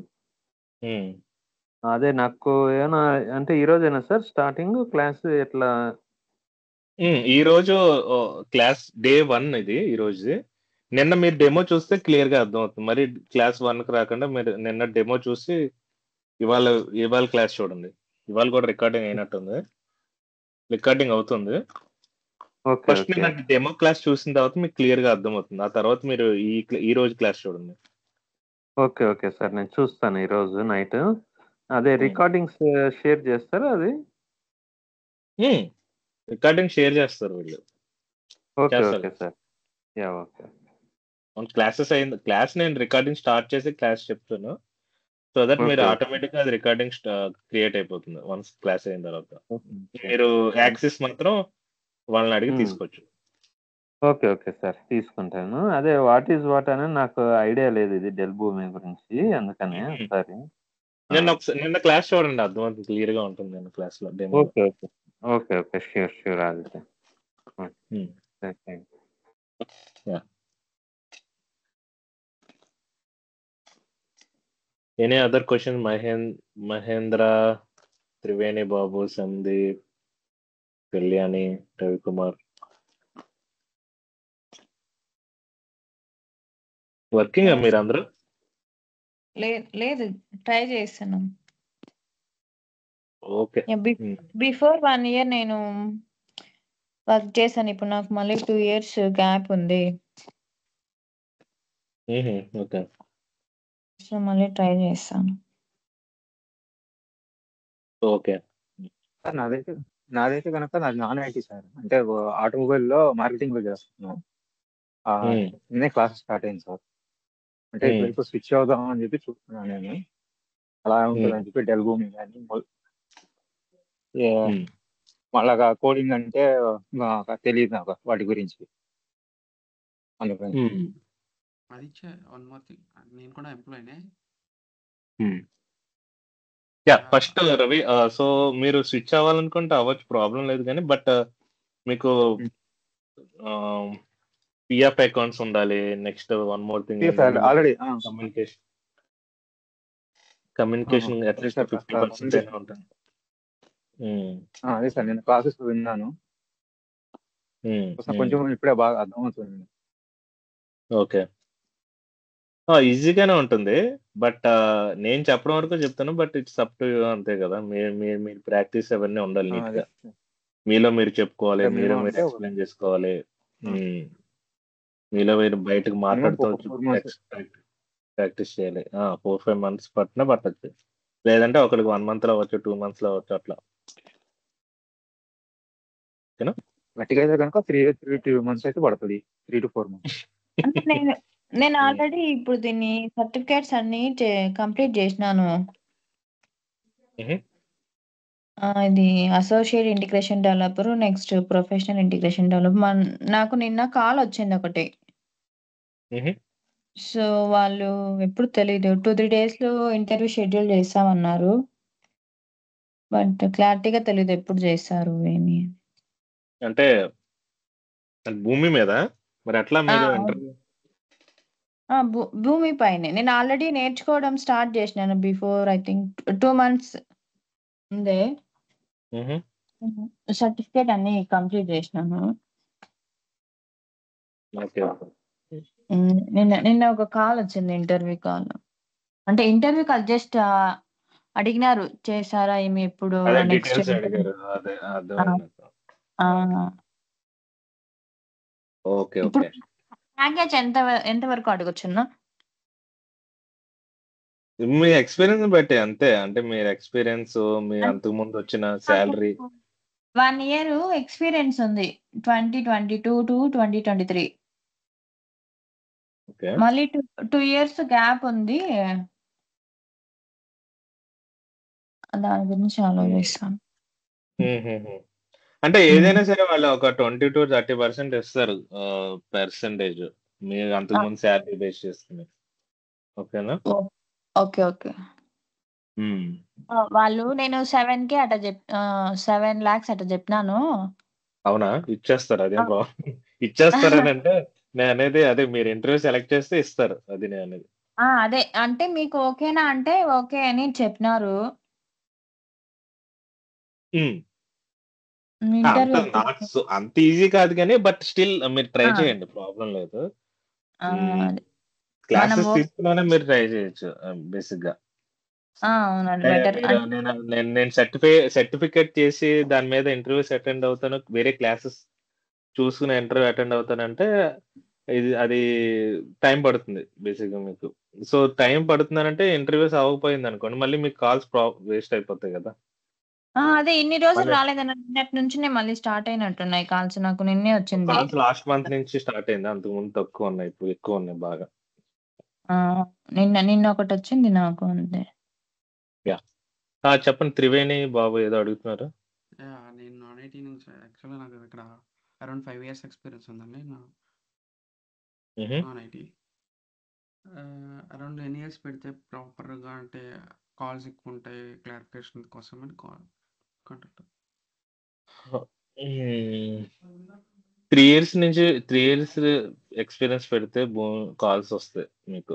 అదే నాకు ఏమైనా అంటే ఈరోజేనా సార్ స్టార్టింగ్ క్లాస్ ఎట్లా? ఈ రోజు క్లాస్ డే 1 ఇది ఈ రోజు. నిన్న మీరు డెమో చూస్తే క్లియర్ గా అర్థమవుతుంది. మరి క్లాస్ 1 కి రాకుండా మీరు నిన్న డెమో చూసి ఇవాళ క్లాస్ చూడండి. ఇవాళ కూడా రికార్డింగ్ అయినట్టుంది, రికార్డింగ్ అవుతుంది. ఫస్ట్ నిన్న డెమో క్లాస్ చూసిన తర్వాత మీకు క్లియర్ గా అర్థమవుతుంది. ఆ తర్వాత మీరు ఈ రోజు క్లాస్ చూడండి. ఓకే ఓకే సార్, నేను చూస్తాను ఈ రోజు నైట్. అదే రికార్డింగ్స్ షేర్ చేస్తారా? అది రికార్డింగ్ షేర్ చేస్తారు వీళ్ళు. Okay okay sir, yeah okay. Classes అయింది, క్లాస్ నేను రికార్డింగ్ స్టార్ట్ చేసి క్లాస్ చెప్తాను. సో దట్ మీరు ఓకే ఆటోమేటిక్గా అది రికార్డింగ్ క్రియేట్ అయిపోతుంది వన్స్ క్లాస్ అయిన తర్వాత. ఓకే మీరు యాక్సెస్ మాత్రం వాళ్ళని అడిగి తీసుకోవచ్చు. ఓకే ఓకే సార్, తీసుకుంటాను. అదే వాట్ ఈజ్ వాట్ అని నాకు ఐడియా లేదు ఇది డెల్ భూమి గురించి, అందుకనే ఒకసారి. నిన్న క్లాస్ చూడండి, అర్థమవుతుంది, క్లియర్ గా ఉంటుంది నిన్న క్లాస్ లో demo. Okay okay okay okay sure sure Aditya. Thank you. Any other question? Mahendra, Triveni Babu, Sandeep, Kalyani, Ravikumar. Working మీరు అందరూ? లేదు, ట్రై చేస్తాను. ఓకే. బిఫోర్ 1 year నేను వర్క్ చేశాను. ఇప్పుడు నాకు మళ్ళీ 2 years గ్యాప్ ఉంది. ఓకే, సో మళ్ళీ ట్రై చేస్తాను. ఓకే. సార్ నాదైతే కనుక నాది నాన్ ఐటీ సార్. అంటే ఆటోమొబైల్ లో మార్కెటింగ్ లో చేస్తున్నాను. నిన్నే క్లాస్ స్టార్ట్ అయింది సార్. అంటే ఇప్పుడు స్విచ్ అవుదాం అని చెప్పి చూస్తున్నాను నేను. అలా ఉంటుందని చెప్పి డెల్ భూమి కానీ మళ్ళా కోడింగ్ అంటే తెలియదు నాకు వాటి గురించి, అందుకని. నేను కూడా ఎంప్లాయీనే. ఫస్ట్ రవి, సో మీరు స్విచ్ అవ్వాలనుకుంటే అవ్వచ్చు, ప్రాబ్లం లేదు. కానీ బట్ మీకు పిఎఫ్ అకౌంట్స్ ఉండాలి. Next one more thing, already communication at least 50% అయినా ఉంటుంది. అదే సార్, నేను క్లాసెస్ విన్నాను, కొంచెం ఇప్పుడే బాగా అర్థమవుతుంది. ఓకే, ఈజీగానే ఉంటుంది. బట్ నేను చెప్పడం వరకు చెప్తాను, but it's up to you, అంతే కదా. మీరు ప్రాక్టీస్ అవన్నీ ఉండాలి నీట్ గా. మీలో మీరు చెప్పుకోవాలి, మీలో మీరు ఎక్స్ప్లెయిన్ చేసుకోవాలి, మీలో మీరు బయటకు మాట్లాడుతూ ప్రాక్టీస్ చేయాలి. 4-5 months పట్టచ్చు. లేదంటే ఒకరికి 1 month లో అవ్వచ్చు, 2 months లో అవ్వచ్చు, అట్లా. ఓకేనా? గట్టిగా అయితే కనుక 3 months అయితే పడుతుంది, 3 to 4 months. అంటే నేను ఆల్రెడీ ఇప్పుడు దీన్ని సర్టిఫికేట్స్ అన్ని కంప్లీట్ చేసినాను. ఇది associate integration developer, next professional integration developer. నాకు నిన్న కాల్ వచ్చింది ఒకటి. సో వాళ్ళు ఎప్పుడు తెలీదు, 2-3 days లో ఇంటర్వ్యూ షెడ్యూల్ చేస్తామన్నారు. బట్ క్లారిటీగా తెలీదు ఎప్పుడు చేస్తారు ఏమి. అంటే భూమి మీద మరి అట్లా మీరు ఇంటర్వ్యూ? భూమి పైనే నేను ఆల్రెడీ నేర్చుకోవడం స్టార్ట్ చేసినాను. బిఫోర్ ఐ థింక్ 2 months ఉందే. సర్టిఫికేట్ అన్ని కంప్లీట్ చేసినాను. నిన్న ఒక కాల్ వచ్చింది, ఇంటర్వ్యూ కాల్. అంటే ఇంటర్వ్యూ కాల్ జస్ట్ అడిగినారు, చేశారా ఏమి ఎప్పుడు నెక్స్ట్. ఓకే, ఇప్పుడు ప్యాకేజ్ ఎంత వరకు అడగొచ్చున్నా? మీ ఎక్స్పీరియన్స్ బట్టి అంతే. అంటే మీరు ఎక్స్పీరియన్స్, మీ అంతకు ముందు వచ్చిన శాలరీ. 1 year ఎక్స్పీరియన్స్ ఉంది, 2022 to 2023. మళ్ళీ 2 years గ్యాప్ ఉంది. దాని గురించి ఆలోచిస్తాను. అంటే ఏదైనా సరే వాళ్ళు ఒక 20 to 30% ఇస్తారు పర్సెంటేజ్, మీరు అంతకు ముందు శాలరీ బేస్ చేసుకుని. ఓకేనా? Okay okay. వాళ్ళు నేను 7K అట 7 lakhs అట చెప్పినాను. అవునా? ఇచ్చేస్తారు, అదేం ప్రాబ్లం. ఇచ్చేస్తారని అంటే నేను అనేది అదే, మీరు ఇంటర్వ్యూ సెలెక్ట్ చేస్తే ఇస్తారు, అది నేను అనేది. అదే అంటే మీకు ఓకేనా అంటే ఓకే అని చెప్పినారు. అంత ఈజీ కాదు కానీ, బట్ స్టిల్ మీరు ట్రై చేయండి, ప్రాబ్లం లేదు. క్లాసెస్ తీసుకున్నా మీరు ట్రై చేయొచ్చు బేసిక్ గా. నేను సర్టిఫికేట్ చేసి దాని మీద ఇంటర్వ్యూస్ అటెండ్ అవుతాను, వేరే క్లాసెస్ చూసుకుని ఇంటర్వ్యూ అటెండ్ అవుతానంటే అది టైం పడుతుంది బేసిక్ గా మీకు. సో టైం పడుతుందంటే ఇంటర్వ్యూస్ అవ్వకపోయింది అనుకోండి, మళ్ళీ మీకు కాల్స్ వేస్ట్ అయిపోతాయి కదా. అదే ఇన్ని రోజులు రాలేదన్న, నిన్నటి నుంచి మళ్ళీ స్టార్ట్ అయినట్టున్నాయి కాల్స్. నాకు నిన్నే వచ్చింది. కాల్స్ లాస్ట్ మంత్ నుంచి స్టార్ట్ అయింది, అంతకు ముందు తక్కువ ఉన్నాయి, ఇప్పుడు ఎక్కువ ఉన్నాయి బాగా. నిన్న ఒకటి వచ్చింది నాకు అంతే. యా చెప్పండి త్రివేణి బాబు ఏదో అడుగుతున్నారు. నేను నాన్ ఐటీ నుంచి యాక్చువల్గా నాకు ఇక్కడ అరౌండ్ 5 years ఎక్స్పీరియన్స్ ఉందండి నాన్ ఐటీ. అరౌండ్ ఎన్ని ఇయర్స్ పెడితే ప్రాపర్గా అంటే కాల్స్ ఎక్కువ ఉంటాయి క్లారిఫికేషన్ కోసం అని కాంటాక్ట్. 3 years నుంచి 3 years ఎక్స్పీరియన్స్ పెడితే కాల్స్ వస్తాయి మీకు.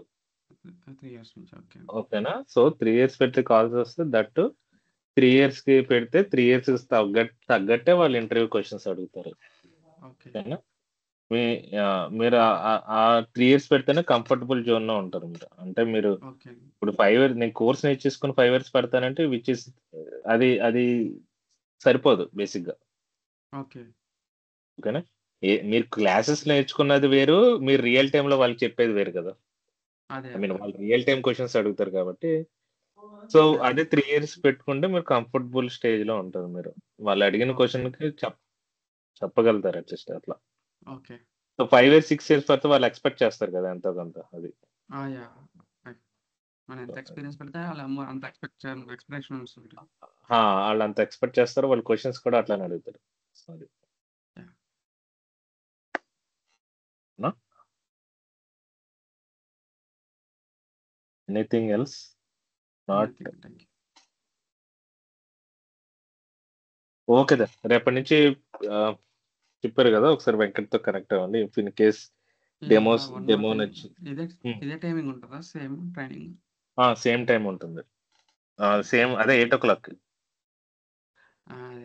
3 years నుంచి ఓకే. ఓకేనా? సో 3 years పెడితే కాల్స్ వస్తాయి. దట్టు 3 years కి పెడితే 3 years తగ్గట్టే వాళ్ళు ఇంటర్వ్యూ క్వశ్చన్స్ అడుగుతారు. ఓకే ఓకేనా? మీరు ఆ 3 years పెడితేనే కంఫర్టబుల్ జోన్ లో ఉంటారు మీరు. అంటే మీరు ఓకే ఇప్పుడు 5 years నేను కోర్స్ నేర్చేసుకుని 5 years పెడతానంటే విచ్ ఇస్ అది సరిపోదు బేసిక్ గా. ఓకే ఓకేనా? మీరు క్లాసెస్ నేర్చుకున్నది వేరు, మీరు రియల్ టైమ్ లో వాళ్ళకి చెప్పేది వేరు కదా. అదే ఐ మీన్ అదే వాళ్ళు రియల్ టైమ్ క్వశ్చన్స్ అడుగుతారు కాబట్టి. సో అదే 3 years పెట్టుకుంటే మీరు కంఫర్టబుల్ స్టేజ్ లో ఉంటారు. మీరు వాళ్ళు అడిగిన ఓకే క్వశ్చన్ కి చెప్పగలుగుతారు అట్లీస్ట్ అట్లా. ఓకే సో 5 years 6 years పడితే వాళ్ళు ఎక్స్పెక్ట్ చేస్తారు కదా ఎంతో కొంత. అది యా మనం ఎంత ఎక్స్పీరియన్స్ పెడితే వాళ్ళు అంత ఎక్స్పెక్టేషన్ ఉంటుంది. వాళ్ళు అంత ఎక్స్పెక్ట్ చేస్తారు, వాళ్ళు క్వశ్చన్స్ కూడా అట్లానే అడుగుతారు. అది Yeah. Anything else not Nothing. Thank you. Okay దా. రేపటి నుంచి చెప్పారు కదా, ఒకసారి వెంకట్తో కనెక్ట్ అవ్వండి. ఇన్ కేస్ డెమో 1 నచ్చి ఇదే టైమింగ్ ఉంటుందా సేమ్ ట్రైనింగ్? సేమ్ టైం ఉంటుంది. సేమ్ అదే 8 o'clock.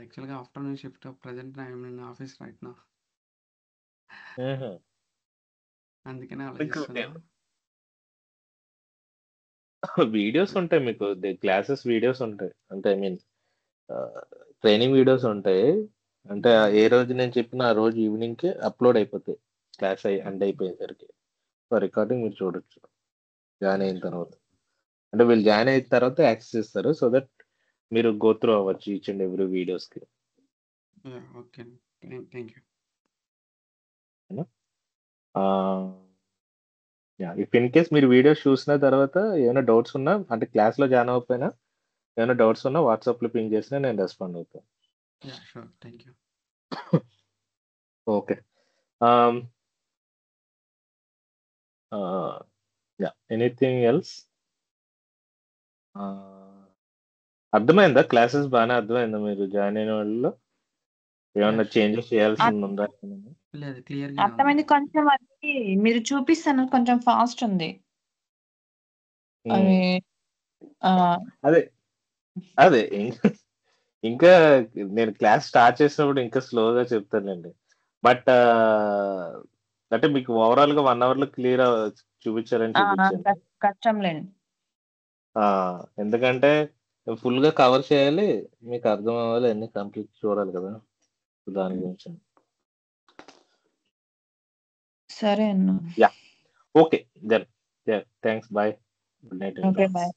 యాక్చువల్గా afternoon shift. Present I'm in office right నా, అందుకనే ఆలోచిస్తున్నా. వీడియోస్ ఉంటాయి మీకు, క్లాసెస్ వీడియోస్ ఉంటాయి. అంటే ఐ మీన్ ట్రైనింగ్ వీడియోస్ ఉంటాయి. అంటే ఏ రోజు నేను చెప్పిన ఆ రోజు ఈవినింగ్ కి అప్లోడ్ అయిపోతాయి. క్లాస్ ఎండ్ అయిపోయేసరికి రికార్డింగ్ మీరు చూడొచ్చు జాయిన్ అయిన తర్వాత. అంటే వీళ్ళు జాయిన్ అయిన తర్వాత యాక్సెస్ ఇస్తారు, సో దట్ మీరు గో త్రూ అవ్వచ్చు ఈచ్ అండ్ ఎవ్రీ వీడియోస్ కి. Okay thank you. If in case మీరు వీడియోస్ చూసిన తర్వాత ఏమైనా డౌట్స్ ఉన్నా, అంటే క్లాస్ లో జాయిన్ అవ్వకపోయినా ఏమైనా డౌట్స్ ఉన్నా వాట్సాప్ లో పింగ్ చేసినా నేను రెస్పాండ్ అవుతాను. Sure thank you. Okay. Anything else? అర్థమైందా? క్లాసెస్ బాగానే అర్థమైందా మీరు జాయిన్ అయిన వాళ్ళలో? ఏమన్నా చేంజెస్ చేయాల్సింది ఉందా? లేదు క్లియర్గా అర్థమైంది. కొంచెం అది మీరు చూపిస్తాను కొంచెం ఫాస్ట్ ఉంది. అది అదే అదే ఇంకా నేను క్లాస్ స్టార్ట్ చేసినప్పుడు ఇంకా స్లోగా చెప్తానండి. బట్ అంటే మీకు ఓవరాల్ గా 1 hour లో క్లియర్ చూపించాలని చూపించాను. కష్టంలేండి. ఎందుకంటే ఫుల్ గా కవర్ చేయాలి, మీకు అర్థం అవ్వాలి, అన్ని కంప్లీట్ చూడాలి కదా. దాని గురించి. సరే అన్న. Okay then thanks. Bye. Good night. Okay bye.